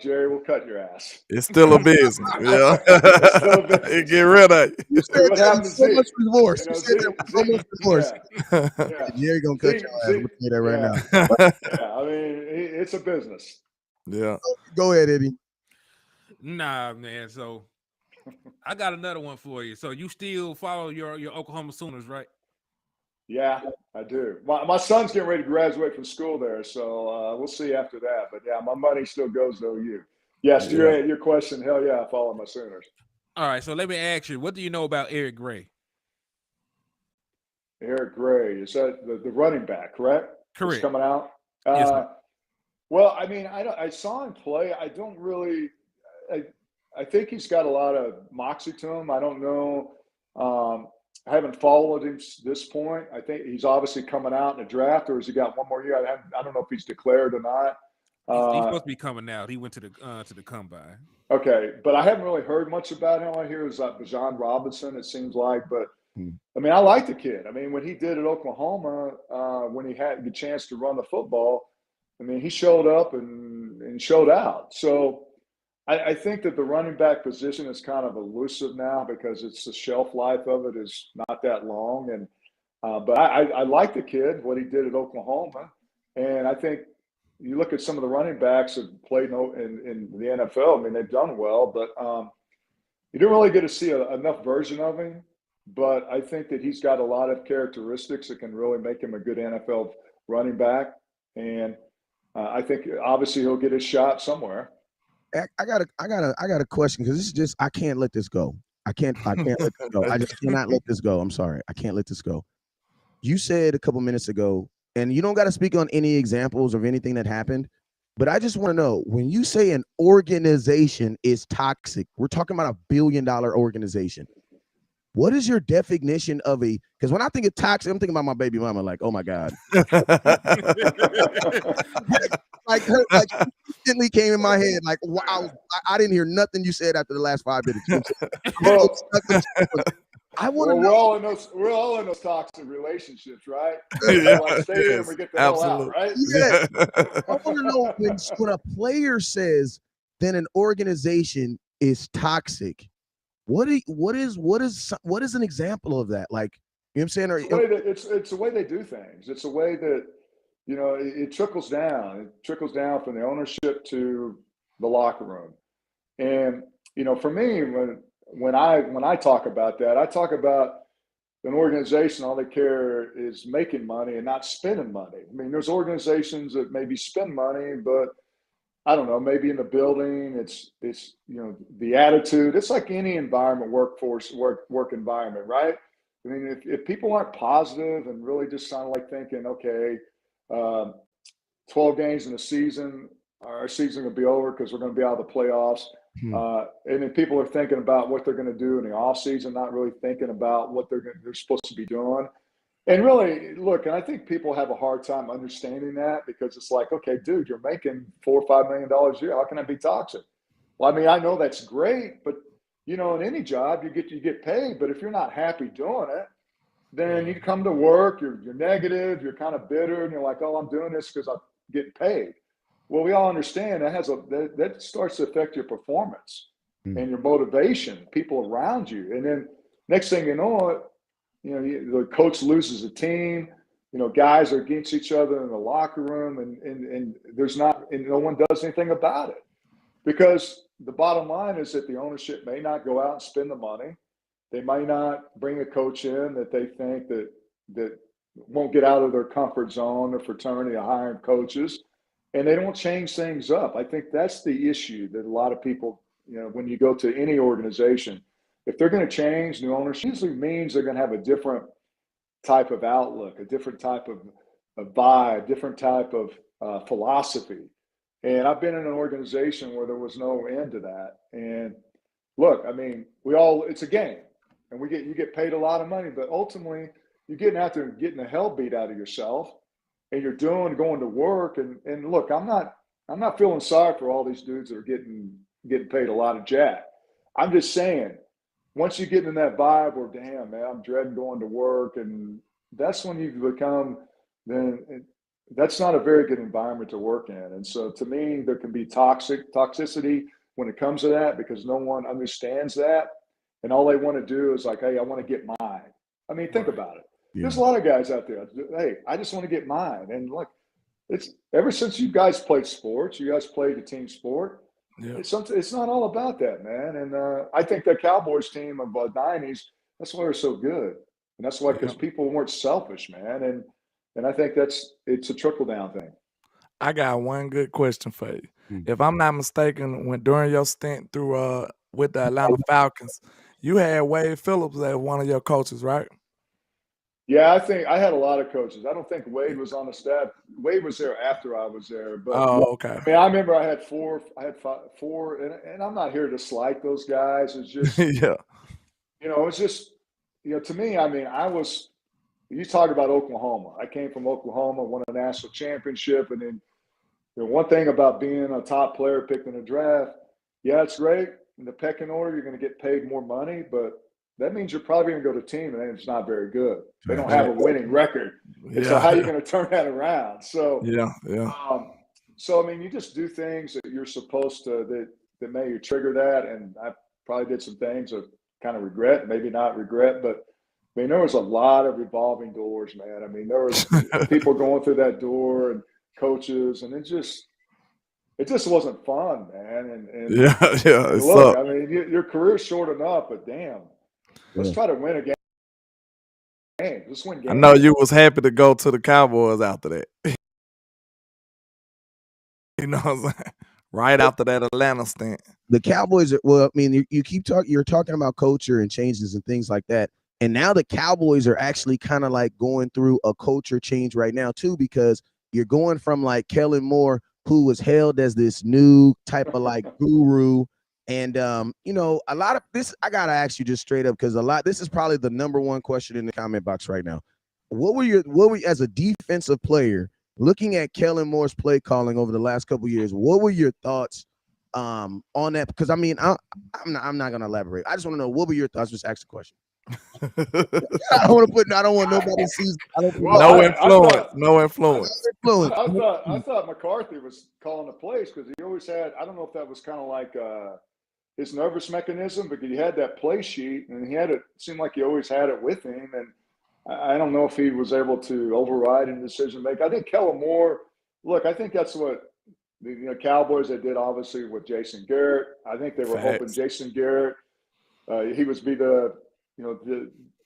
Jerry will cut your ass. It's still a business. Yeah. It's still a business. Get rid of it. You said What that happened with to so much Zeke? remorse. You said that with so much remorse. Yeah. Jerry gonna cut your ass. I'm gonna say that right now. Yeah, I mean, it's a business. Yeah. Go ahead, Eddie. Nah, man. So I got another one for you. So you still follow your Oklahoma Sooners, right? Yeah, I do. My son's getting ready to graduate from school there, so we'll see after that. But yeah, my money still goes to OU. Yes, to your question, hell yeah, I follow my Sooners. All right, so let me ask you, what do you know about Eric Gray? Eric Gray, is that the running back, correct? Correct. He's coming out? Yes, well, I mean, I saw him play. I don't really I think he's got a lot of moxie to him. I don't know. I haven't followed him to this point. I think he's obviously coming out in the draft, or has he got one more year? I don't know if he's declared or not. He's supposed to be coming out. He went to the combine. Okay, but I haven't really heard much about him. All I hear is Bijan Robinson, it seems like. But, I mean, I like the kid. I mean, when he did at Oklahoma, when he had the chance to run the football, I mean, he showed up and showed out. So I think that the running back position is kind of elusive now because it's the shelf life of it is not that long. And but I like the kid, what he did at Oklahoma. And I think you look at some of the running backs that played in the NFL, I mean, they've done well, but you didn't really get to see enough version of him. But I think that he's got a lot of characteristics that can really make him a good NFL running back. And I think obviously he'll get his shot somewhere. I got a question because this is just I can't let this go. I can't let this go. I just cannot let this go. I'm sorry. I can't let this go. You said a couple minutes ago, and you don't got to speak on any examples of anything that happened, but I just want to know, when you say an organization is toxic, we're talking about $1 billion organization. What is your definition of because when I think of toxic, I'm thinking about my baby mama, like, oh my God. like instantly came in my head, like, wow, I didn't hear nothing you said after the last 5 minutes. I want to know. We're all in those toxic relationships, right? Yeah. Like, stay here and we get the hell out, right? Yeah. I want to know when a player says then an organization is toxic. What is an example of that? Like, you know what I'm saying? It's the way they do things. It's the way that, it trickles down. It trickles down from the ownership to the locker room. And, for me, when I talk about that, I talk about an organization, all they care is making money and not spending money. I mean, there's organizations that maybe spend money, but I don't know, maybe in the building, it's the attitude. It's like any environment, work environment, right? I mean, if people aren't positive and really just sound like thinking, okay, 12 games in a season. Our season will be over because we're going to be out of the playoffs. And then people are thinking about what they're going to do in the offseason, not really thinking about what they're supposed to be doing. And really, look, and I think people have a hard time understanding that because it's like, okay, dude, you're making $4 or $5 million a year. How can that be toxic? Well, I mean, I know that's great, but you know, in any job, you get paid. But if you're not happy doing it, then you come to work, you're negative, you're kind of bitter, and you're like, oh, I'm doing this because I'm getting paid. Well, we all understand that starts to affect your performance and your motivation, people around you. And then next thing you know, the coach loses a team, guys are against each other in the locker room and no one does anything about it. Because the bottom line is that the ownership may not go out and spend the money. They might not bring a coach in that they think that won't get out of their comfort zone, or fraternity of hiring coaches, and they don't change things up. I think that's the issue that a lot of people, when you go to any organization, if they're going to change new ownership, usually means they're going to have a different type of outlook, a different type of vibe, different type of philosophy. And I've been in an organization where there was no end to that. And look, I mean, it's a game, and you get paid a lot of money, but ultimately you're getting out there and getting the hell beat out of yourself, and you're going to work. And look, I'm not feeling sorry for all these dudes that are getting paid a lot of jack. I'm just saying, once you get in that vibe where, damn, man, I'm dreading going to work, and that's when you become, then that's not a very good environment to work in. And so to me, there can be toxicity when it comes to that, because no one understands that. And all they want to do is like, hey, I want to get mine. I mean, think about it. Yeah. There's a lot of guys out there. Hey, I just want to get mine. And look, it's ever since you guys played sports, you guys played a team sport. Yeah. It's not all about that, man. And I think that Cowboys team of the 90s, that's why they're so good. And that's why, because people weren't selfish, man. And I think it's a trickle-down thing. I got one good question for you. If I'm not mistaken, during your stint through with the Atlanta Falcons, you had Wade Phillips as one of your coaches, right? Yeah, I think I had a lot of coaches. I don't think Wade was on the staff. Wade was there after I was there. But okay. I mean, I remember I had four, and I'm not here to slight those guys. It's just it's just to me. I mean, you talk about Oklahoma. I came from Oklahoma, won a national championship, and then one thing about being a top player picked in the draft, yeah, it's great. In the pecking order, you're going to get paid more money, but that means you're probably going to go to a team and it's not very good. They don't have a winning record. And so how are you going to turn that around? So, so, I mean, you just do things that you're supposed to, that may trigger that. And I probably did some things that kind of regret, maybe not regret, but I mean, there was a lot of revolving doors, man. I mean, there was people going through that door and coaches, and it just wasn't fun, man. And look, I mean, your career's short enough, but damn, let's try to win a game. Let's win games. I know you was happy to go to the Cowboys after that. You know what I'm saying? Right after that Atlanta stint. The Cowboys are, well, I mean, you're talking about culture and changes and things like that. And now the Cowboys are actually kind of like going through a culture change right now too, because you're going from like Kellen Moore, who was hailed as this new type of like guru. And, a lot of this, I got to ask you just straight up, because this is probably the number one question in the comment box right now. What were as a defensive player, looking at Kellen Moore's play calling over the last couple of years, what were your thoughts on that? Because I mean, I'm not going to elaborate. I just want to know, what were your thoughts? Just ask the question. I don't want nobody sees. No influence. I thought McCarthy was calling the plays because he always had. I don't know if that was kind of like his nervous mechanism, but he had that play sheet, and it seemed like he always had it with him. And I don't know if he was able to override in decision making. I think Kellen Moore. Look, I think that's what the Cowboys they did obviously with Jason Garrett. I think they were hoping Jason Garrett he was be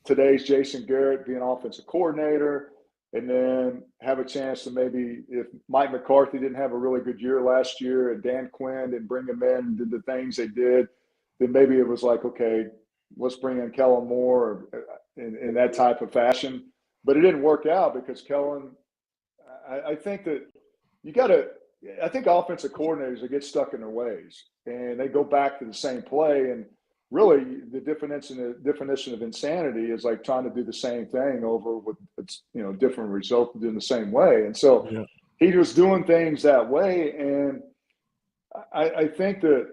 today's Jason Garrett, be an offensive coordinator, and then have a chance to maybe, if Mike McCarthy didn't have a really good year last year and Dan Quinn didn't bring him in and did the things they did, then maybe it was like, okay, let's bring in Kellen Moore in that type of fashion. But it didn't work out because Kellen, I think that you got to. I think offensive coordinators, they get stuck in their ways and they go back to the same play. And really, the definition of insanity is like trying to do the same thing over with different results in the same way. And so he was doing things that way. And I think that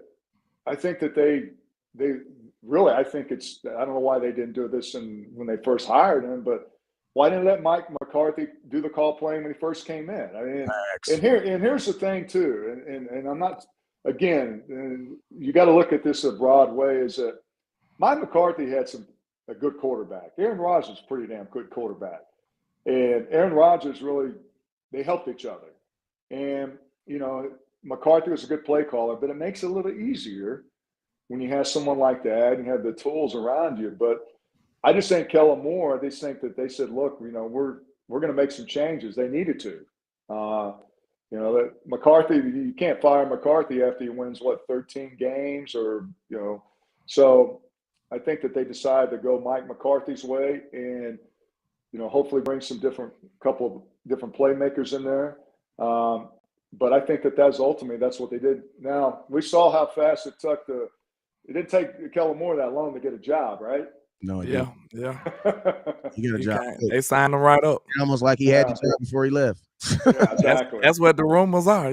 they really, I think it's, I don't know why they didn't do this when they first hired him, but why didn't they let Mike McCarthy do the call playing when he first came in? I mean, and here's the thing too, and I'm not, again, you got to look at this a broad way, is that Mike McCarthy had a good quarterback. Aaron Rodgers is a pretty damn good quarterback. And Aaron Rodgers really, they helped each other. And, McCarthy was a good play caller, but it makes it a little easier when you have someone like that and have the tools around you. But I just think Kellen Moore, they think that they said, look, we're going to make some changes. They needed to. That McCarthy, you can't fire McCarthy after he wins, 13 games or, So I think that they decided to go Mike McCarthy's way and, hopefully bring couple of different playmakers in there. But I think that's what they did. Now, we saw how fast it didn't take Kellen Moore that long to get a job, right? No, yeah. He got a job. They signed him right up. Almost like he had the job before he left. Yeah, exactly. That's what the rumors are,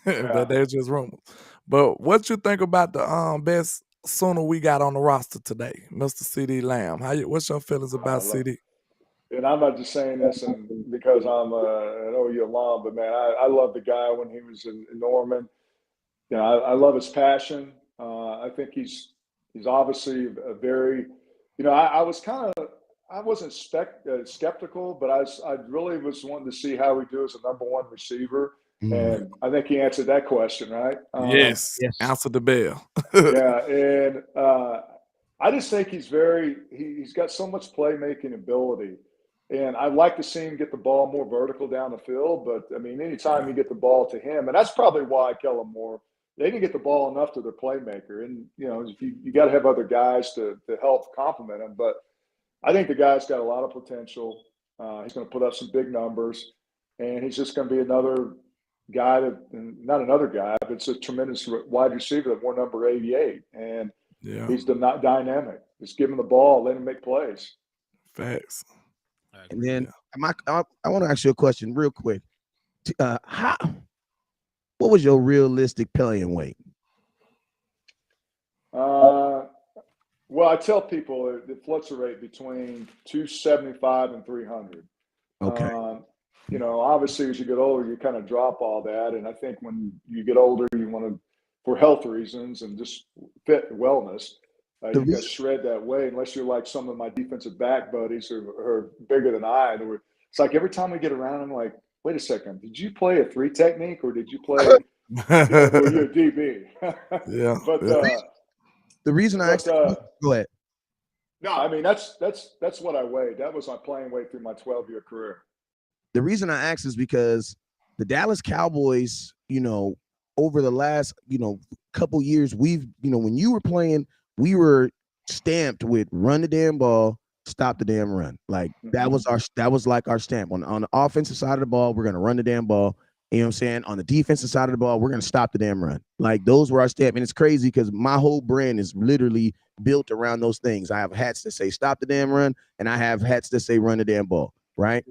but they're just rumors. But what you think about the best Sooner we got on the roster today, Mr. CD Lamb? What's your feelings about CD? And I'm not just saying this because I'm an OU alum, but man, I love the guy when he was in Norman. I love his passion. I think he's obviously a very, I wasn't skeptical, but I really was wanting to see how he do as a number one receiver. And I think he answered that question, right? Yes. Answered the bell. Yeah. And I just think he's got so much playmaking ability. And I'd like to see him get the ball more vertical down the field. But, I mean, anytime you get the ball to him, and that's probably why Kellen Moore, they didn't get the ball enough to their playmaker. And, you got to have other guys to help complement him. But I think the guy's got a lot of potential. He's going to put up some big numbers. And he's just going to be another guy not another guy, but it's a tremendous wide receiver that wore number 88. And he's not dynamic. Just give him the ball, let him make plays. Facts. And then I want to ask you a question real quick. What was your realistic playing weight? Well, I tell people it fluctuates between 275 and 300. Okay. Obviously as you get older, you kind of drop all that. And I think when you get older, you want to, for health reasons and just fit wellness, you got to shred that way unless you're like some of my defensive back buddies who are bigger than I. It's like every time we get around, I'm like, wait a second, did you play a 3 technique or did you play were you a DB? Yeah. But the reason I asked, go ahead. No, I mean that's what I weighed. That was my playing weight through my 12-year career. The reason I asked is because the Dallas Cowboys, over the last, couple years, we've, when you were playing, we were stamped with run the damn ball, stop the damn run. Like that was like our stamp. On the offensive side of the ball, we're gonna run the damn ball. You know what I'm saying? On the defensive side of the ball, we're gonna stop the damn run. Like those were our stamp. And it's crazy because my whole brand is literally built around those things. I have hats that say stop the damn run, and I have hats that say run the damn ball. Right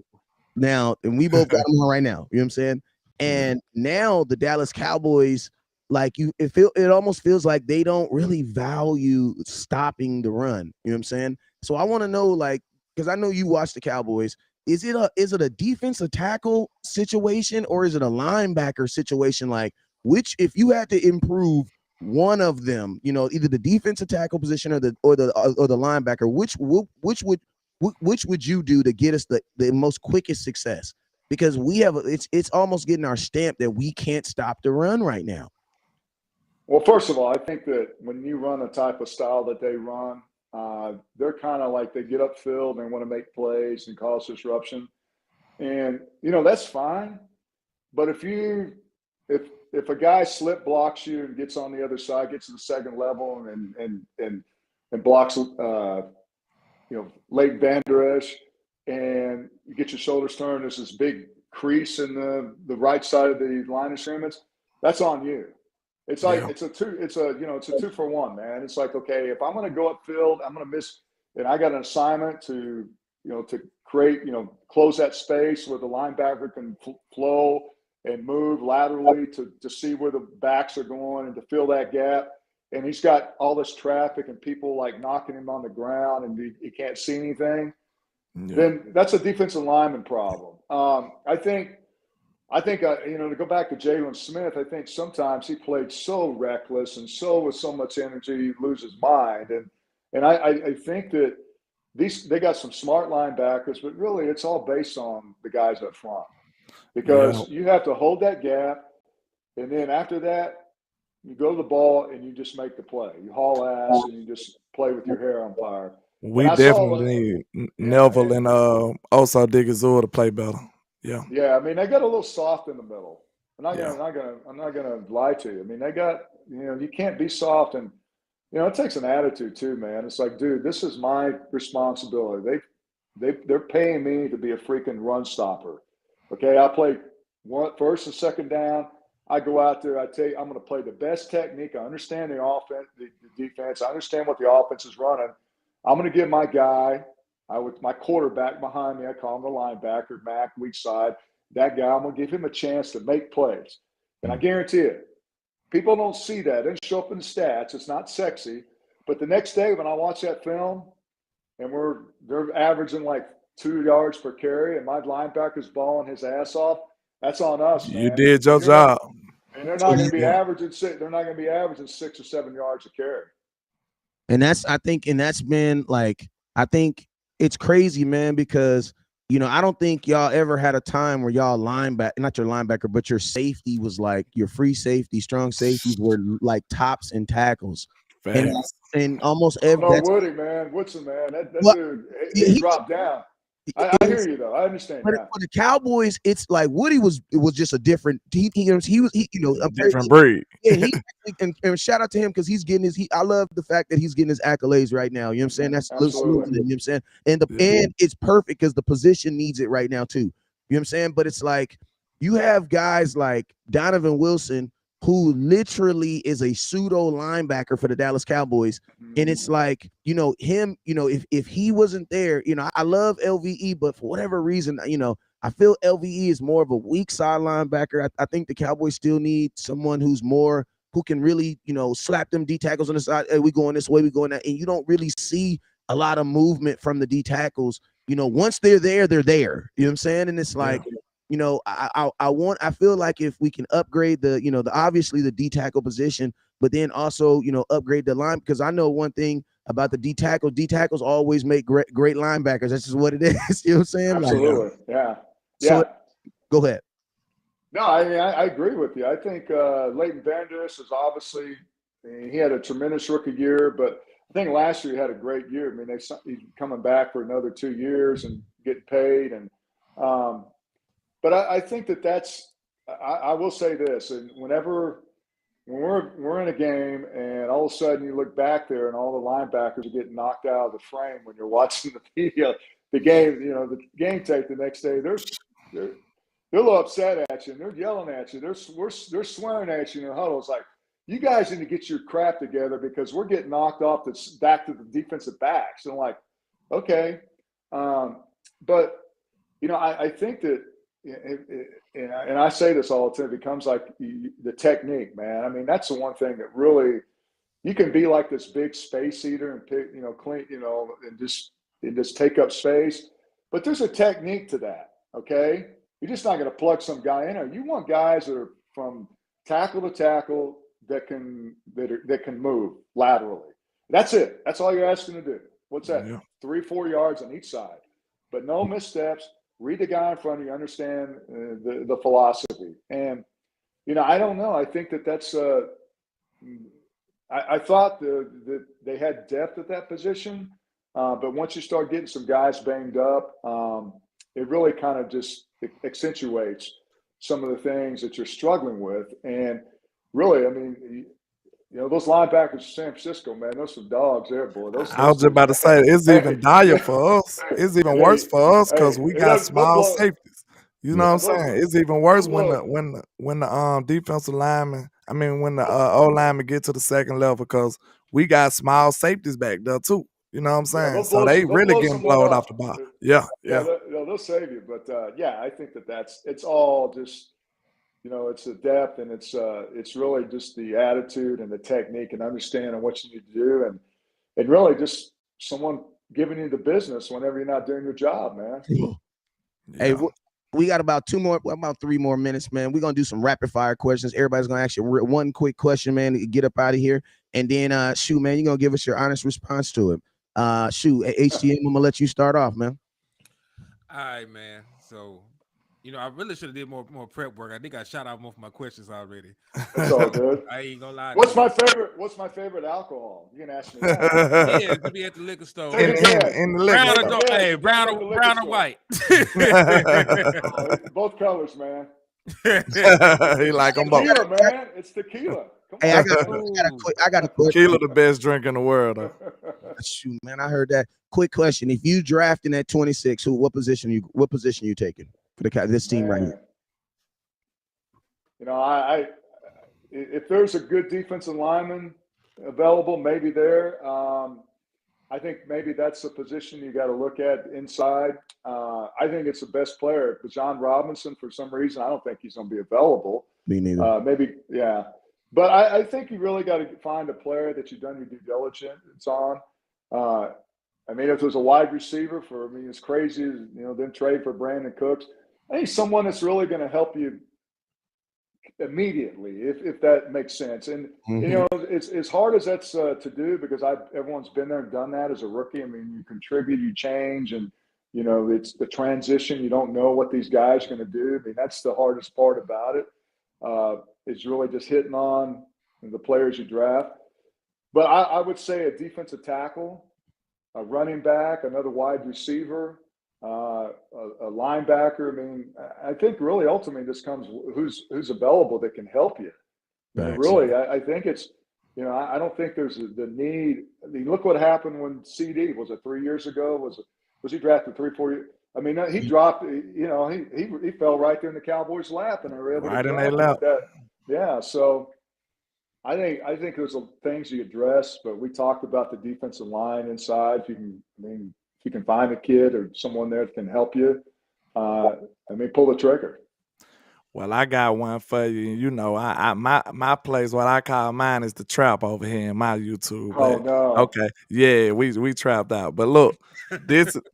now, and we both got them on right now. You know what I'm saying? And now the Dallas Cowboys, like it almost feels like they don't really value stopping the run. You know what I'm saying? So I want to know, like, because I know you watch the Cowboys. Is it a defensive tackle situation or is it a linebacker situation? Like, which, if you had to improve one of them, either the defensive tackle position or the linebacker, which would you do to get us the most quickest success? Because it's almost getting our stamp that we can't stop the run right now. Well, first of all, I think that when you run a type of style that they run, they're kind of like they get upfield and they want to make plays and cause disruption. And, that's fine. But if a guy slip blocks you and gets on the other side, gets to the second level and blocks, Lake Van Der Esch, and you get your shoulders turned, there's this big crease in the right side of the line of scrimmage, that's on you. It's like it's a 2-for-1, man. It's like, okay, if I'm going to go upfield, I'm going to miss, and I got an assignment to create, close that space where the linebacker can flow and move laterally to see where the backs are going and to fill that gap. And he's got all this traffic and people like knocking him on the ground and he can't see anything. Yeah. Then that's a defensive lineman problem. I think to go back to Jalen Smith, I think sometimes he played so reckless and with so much energy, he loses his mind. And I think that they got some smart linebackers, but really it's all based on the guys up front. Because you have to hold that gap, and then after that, you go to the ball and you just make the play. You haul ass and you just play with your hair on fire. We definitely need Neville and also Digazur to play better. Yeah. Yeah, I mean, they got a little soft in the middle. I'm not gonna lie to you. I mean, they got, you can't be soft, and it takes an attitude too, man. It's like, dude, this is my responsibility. They're paying me to be a freaking run stopper. Okay, I play first and second down. I go out there. I tell you, I'm going to play the best technique. I understand the offense, the defense. I understand what the offense is running. I'm going to give my guy, my quarterback behind me. I call him the linebacker, Mac, weak side. That guy, I'm going to give him a chance to make plays. And I guarantee it, people don't see that. It doesn't show up in the stats. It's not sexy. But the next day when I watch that film, and they're averaging like 2 yards per carry, and my linebacker's balling his ass off, that's on us, man. You did your job. And they're not going to be averaging 6 or 7 yards a carry. And that's been like, I think it's crazy, man, because I don't think y'all ever had a time where y'all not your linebacker, but your safety was like your free safety, strong safeties were like tops and tackles. And almost every Woodson, man. That dude, he dropped down. I hear you though. I understand. But for the Cowboys, it's like Woody was just a different. He was a different breed. Yeah, and shout out to him because he's getting his. I love the fact that he's getting his accolades right now. You know what I'm saying? That's absolutely. You know what I'm saying? And it's perfect because the position needs it right now too. You know what I'm saying? But it's like you have guys like Donovan Wilson, who literally is a pseudo linebacker for the Dallas Cowboys. And it's like, him, if he wasn't there, I love LVE, but for whatever reason, I feel LVE is more of a weak side linebacker. I think the Cowboys still need someone who can really, slap them D tackles on the side. Hey, we going this way, we going that. And you don't really see a lot of movement from the D tackles. Once they're there, they're there. You know what I'm saying? And it's like, I feel like if we can upgrade the obviously the D tackle position, but then also, upgrade the line, because I know one thing about the D tackles always make great linebackers. That's just what it is. You know what I'm saying? Absolutely. Yeah. So, go ahead. No, I mean, I agree with you. I think Leighton Vanders is obviously, he had a tremendous rookie year, but I think last year he had a great year. I mean, he's coming back for another 2 years and getting paid. And, but I think I will say this, and when we're in a game and all of a sudden you look back there and all the linebackers are getting knocked out of the frame when you're watching the game, the game tape the next day, they're a little upset at you and they're yelling at you. They're swearing at you in the huddle. It's like, you guys need to get your crap together because we're getting knocked off back to the defensive backs. And I'm like, okay. But, I think that, and I say this all the time, it becomes like the technique, man. I mean, that's the one thing that really, you can be like this big space eater and pick, clean, and just take up space. But there's a technique to that, okay? You're just not going to plug some guy in there. You want guys that are from tackle to tackle that can move laterally. That's it. That's all you're asking to do. What's that? Yeah. 3-4 yards on each side, but no missteps. Read the guy in front of you, understand the philosophy. And, I don't know. I think that's I thought that they had depth at that position. But once you start getting some guys banged up, it really kind of just accentuates some of the things that you're struggling with. And really, I mean, those linebackers in San Francisco, man, those some dogs there, boy. I was just about to say, it's even dire for us. It's even worse for us because we got small safeties. You know what I'm saying? It's even worse when Look. the defensive lineman, when the O lineman get to the second level, because we got small safeties back there too. You know what I'm saying? they'll So blow they some- they'll really blow getting someone blowed up. off the ball. Yeah. They'll save you. But yeah, I think it's all just, it's the depth, and it's really just the attitude and the technique and understanding what you need to do, and really just someone giving you the business whenever you're not doing your job, man. Hey, we got about 3 more minutes, man. We're gonna do some rapid fire questions. Everybody's gonna ask you one quick question, man, to get up out of here. And then shoot, man, you're gonna give us your honest response to it. Shoot, HTM, I'm gonna let you start off, man. All right, man. So, I really should have did more prep work. I think I shot out most of my questions already. It's all good. I ain't gonna lie. What's my favorite alcohol? You can ask me that. Yeah, to be at the liquor store. In the liquor store. Hey, brown or white. Both colors, man. He like them both. Tequila, man. It's tequila. Come Hey, on. I got a question. Tequila the best drink in the world. Shoot, man, I heard that. Quick question: if you drafting at 26, what position you taking for this team right here? If there's a good defensive lineman available, maybe there. I think maybe that's the position you got to look at inside. I think it's the best player. But John Robinson, for some reason, I don't think he's going to be available. Me neither. Maybe, yeah. But I think you really got to find a player that you've done your due diligence on. If there's a wide receiver as crazy as, then trade for Brandon Cooks, I think someone that's really going to help you immediately, if that makes sense. And, it's as hard as that's to do, because everyone's been there and done that as a rookie. You contribute, you change, and, it's the transition. You don't know what these guys are going to do. That's the hardest part about it. It's really just hitting on the players you draft. But I would say a defensive tackle, a running back, another wide receiver, a linebacker. I think really ultimately this comes who's available that can help you. Really, I think it's, I don't think there's the need. Look what happened when CD was it 3 years ago? Was he drafted 3-4 years? He dropped. He fell right there in the Cowboys' lap, and they were able right to in their lap. Yeah, so I think there's things you address, but we talked about the defensive line inside. If you can find a kid or someone there that can help you, pull the trigger. Well, I got one for you. My place, what I call mine, is the trap over here in my YouTube. Oh no. Okay, yeah, we trapped out. But look,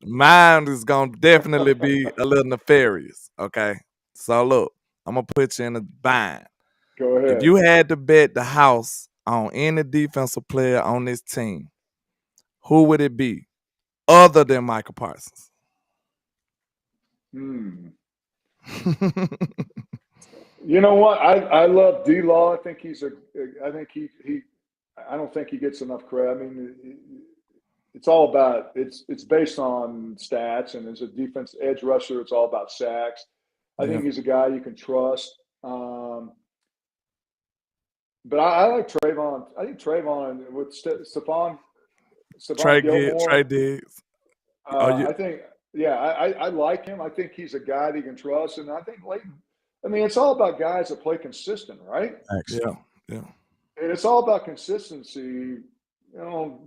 mine is gonna definitely be a little nefarious. Okay, so look, I'm gonna put you in a bind. Go ahead. If you had to bet the house on any defensive player on this team, who would it be other than Micah Parsons? You know what? I love D-Law. I think I don't think he gets enough credit. It's all about it's based on stats, and as a defense edge rusher, it's all about sacks. I think he's a guy you can trust. But I like Trayvon. I think Trayvon with Stephon Gilmore. Trey Diggs. I think, I like him. I think he's a guy that you can trust. And I think Leighton, it's all about guys that play consistent, right? Yeah. And it's all about consistency.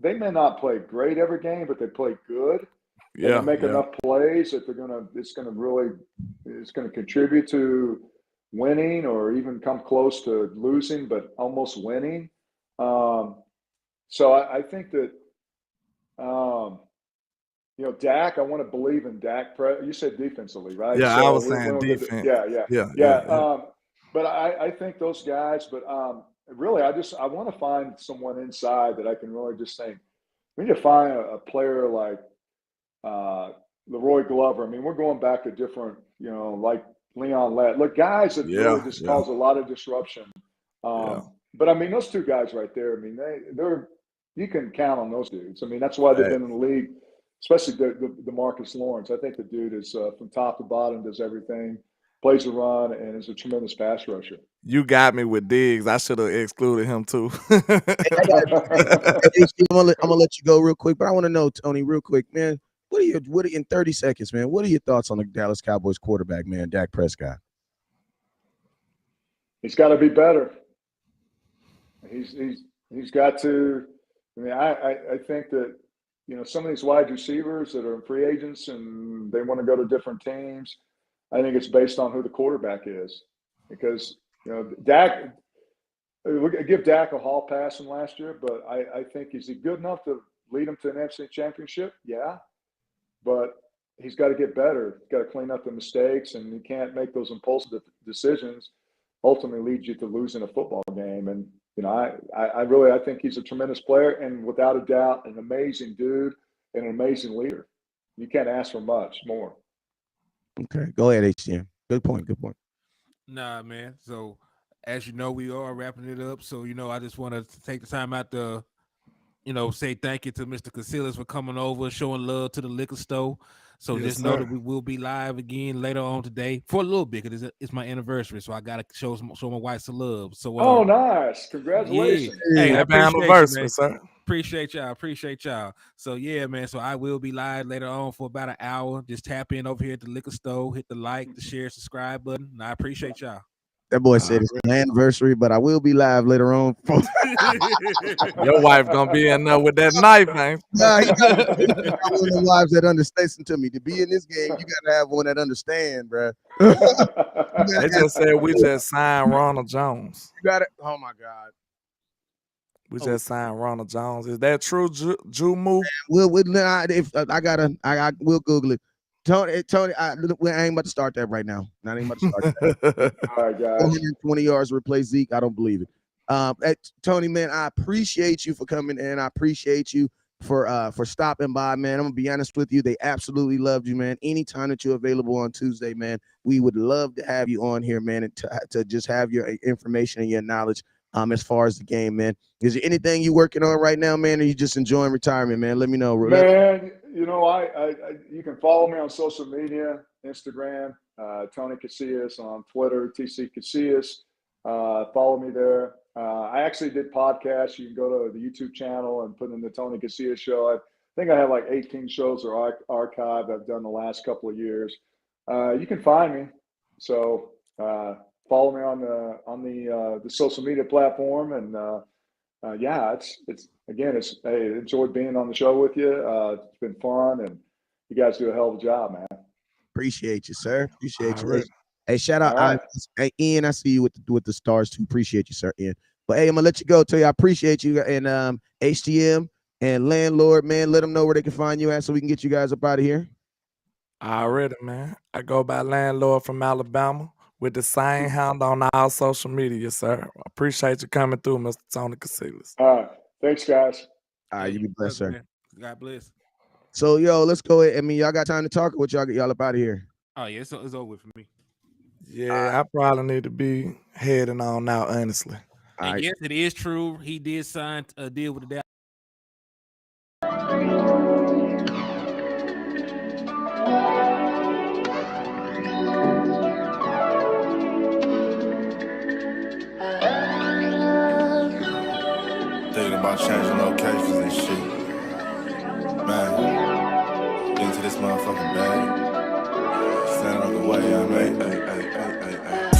They may not play great every game, but they play good. Yeah. And they make enough plays that it's going to contribute to winning, or even come close to losing, but almost winning. So I think that, Dak, I want to believe in Dak. You said defensively, right? Yeah, so I was saying defense. Yeah. But I think those guys, but really, I want to find someone inside that I can really just think, we need to find a player like Leroy Glover. We're going back to different, like Leon Lett. Look, guys that really just cause a lot of disruption. But those two guys right there, they're you can count on those dudes. That's why they've been in the league, especially the Marcus Lawrence. I think the dude is from top to bottom, does everything, plays the run, and is a tremendous pass rusher. You got me with Diggs. I should have excluded him too. I'm gonna let you go real quick, but I want to know, Tony, real quick, man. What in 30 seconds, man, what are your thoughts on the Dallas Cowboys quarterback, man, Dak Prescott? He's got to be better. He's got to. I mean, I think that, you know, some of these wide receivers that are free agents and they want to go to different teams, I think it's based on who the quarterback is. Because, you know, Dak, we give Dak a hall pass from last year, but I think is he good enough to lead him to an NFC championship? Yeah. But he's got to get better. He's got to clean up the mistakes, and he can't make those impulsive decisions ultimately lead you to losing a football game. And, you know, I think he's a tremendous player and without a doubt an amazing dude and an amazing leader. You can't ask for much more. Okay, go ahead, HTM. Good point. Nah, man. So as you know, we are wrapping it up. So, you know, I just want to take the time out to, you know, say thank you to Mr. Casillas for coming over, showing love to the liquor store. So Yes, just know sir. that we will be live again later on today for a little bit because it's my anniversary. So I got to show my wife some love. So, Oh, nice. Congratulations. Yeah. Hey, I Happy appreciate you, anniversary, man. sir. Appreciate y'all. So yeah, man. So I will be live later on for about an hour. Just tap in over here at the liquor store, hit the like, the share, subscribe button. And I appreciate y'all. That boy said it's my anniversary, but I will be live later on. Your wife gonna be in there with that knife, man. Nah, he got one of the wives that understands to me. To be in this game, you gotta have one that understand, bro. They just said we just signed Ronald Jones. You got it. Oh my God. We just signed Ronald Jones. Is that true, Jew move? We'll Google it. Tony, I ain't about to start that right now. I ain't about to start that. All right, guys. 120 yards to replace Zeke. I don't believe it. Tony, man, I appreciate you for coming in. I appreciate you for stopping by, man. I'm gonna be honest with you. They absolutely loved you, man. Anytime that you're available on Tuesday, man, we would love to have you on here, man, and to just have your information and your knowledge as far as the game, man. Is there anything you working on right now, man, or you just enjoying retirement, man? Let me know. Man, you know, I you can follow me on social media, Instagram, Tony Casillas, on Twitter, TC Casillas. Follow me there. I actually did podcasts. You can go to the YouTube channel and put in the Tony Casillas Show. I think I have like 18 shows that are archived I've done the last couple of years. You can find me. So follow me on the social media platform, and yeah, it's hey, enjoyed being on the show with you. It's been fun, and you guys do a hell of a job, man. Appreciate you, sir. Appreciate you. Right. Hey, shout out, Right. Ian. I see you with the stars too. Appreciate you, sir, Ian. But hey, I'm gonna let you go. Tell you I appreciate you, and HTM and LandLord, man. Let them know where they can find you at so we can get you guys up out of here. Already, man. I go by LandLord from Alabama with the same handle on all social media, sir. I appreciate you coming through, Mr. Tony Casillas. All right. Thanks, guys. All right, you be blessed, sir. Man. God bless. So, yo, let's go ahead. I mean, y'all got time to talk, or what y'all get y'all up out of here? Oh yeah, it's over for me. Yeah, I probably need to be heading on now, honestly. All And right. yes, it is true. He did sign a deal with the Dallas. Thinking about changing locations and shit. Man, into this motherfucking bag. Stand on the way I made.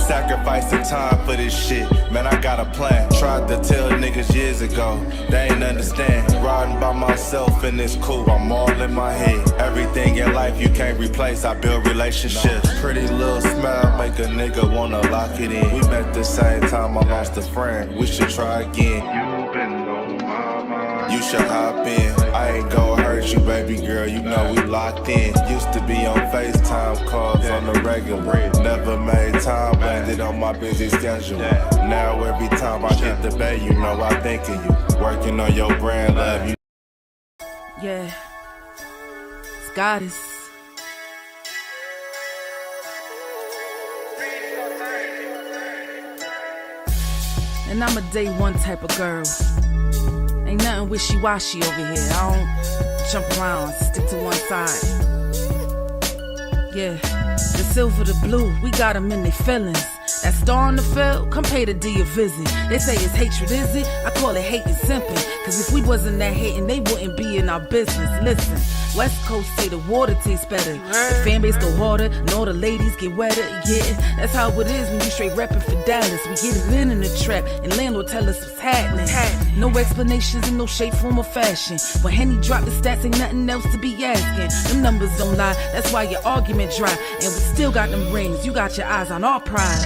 Sacrificing time for this shit. Man, I got a plan. Tried to tell niggas years ago. They ain't understand. Riding by myself and it's cool. I'm all in my head. Everything in life you can't replace. I build relationships. Pretty little smile make a nigga wanna lock it in. We met the same time I lost a friend. We should try again. You been on my mind. You should hop in. I ain't gonna hurt you, baby girl. You know we locked in. Used to be on FaceTime calls on the regular. Never made time, landed on my busy schedule. Now every time I hit the bay, you know I think of you. Working on your brand, love you. Yeah. It's goddess. And I'm a day one type of girl. Ain't nothing wishy-washy over here. I don't jump around, stick to one side. Yeah, the silver, the blue, we got them in their feelings. That star on the field, come pay the D a visit. They say it's hatred, is it? I call it hating simping. Cause if we wasn't that hating, they wouldn't be in our business. Listen, West Coast say the water tastes better. The fan base go harder, and all the ladies get wetter. Yeah, that's how it is when you straight reppin' for Dallas. We get it in the trap, and landlord tell us what's happening. No explanations in no shape, form, or fashion. When Henny drop the stats, ain't nothing else to be asking. Them numbers don't lie, that's why your argument dry. And we still got them rings, you got your eyes on our prize.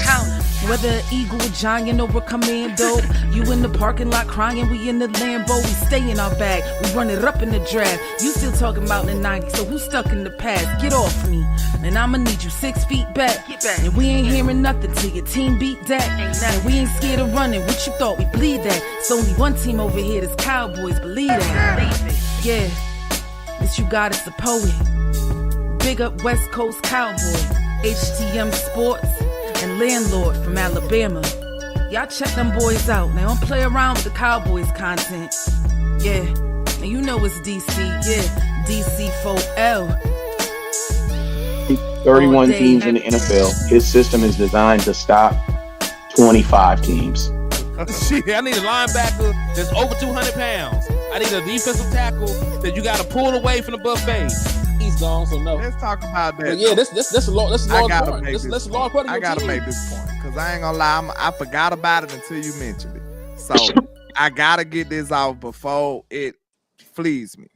Whether an eagle, a giant, or a commando, you in the parking lot crying, we in the Lambo. We stay in our bag, we run it up in the draft. You still talking about the 90s, so who's stuck in the past? Get off me, and I'ma need you 6 feet back. And we ain't hearing nothing till your team beat that. And we ain't scared of running, what you thought we bleed that? It's only one team over here, that's Cowboys, believe that. Yeah, this you got is the poet. Big up West Coast Cowboy, HTM Sports, and LandLord from Alabama. Y'all check them boys out. Now don't play around with the Cowboys content. Yeah, and you know it's DC. Yeah, DC4L. 31 teams in the NFL. His system is designed to stop 25 teams. Shit, I need a linebacker that's over 200 pounds. I need a defensive tackle that you got to pull away from the buffet. He's gone, so no. Let's talk about that. But yeah, that's a large part. That's a large part of I your gotta team. make this point because I ain't gonna lie, I forgot about it until you mentioned it. So I gotta get this out before it flees me.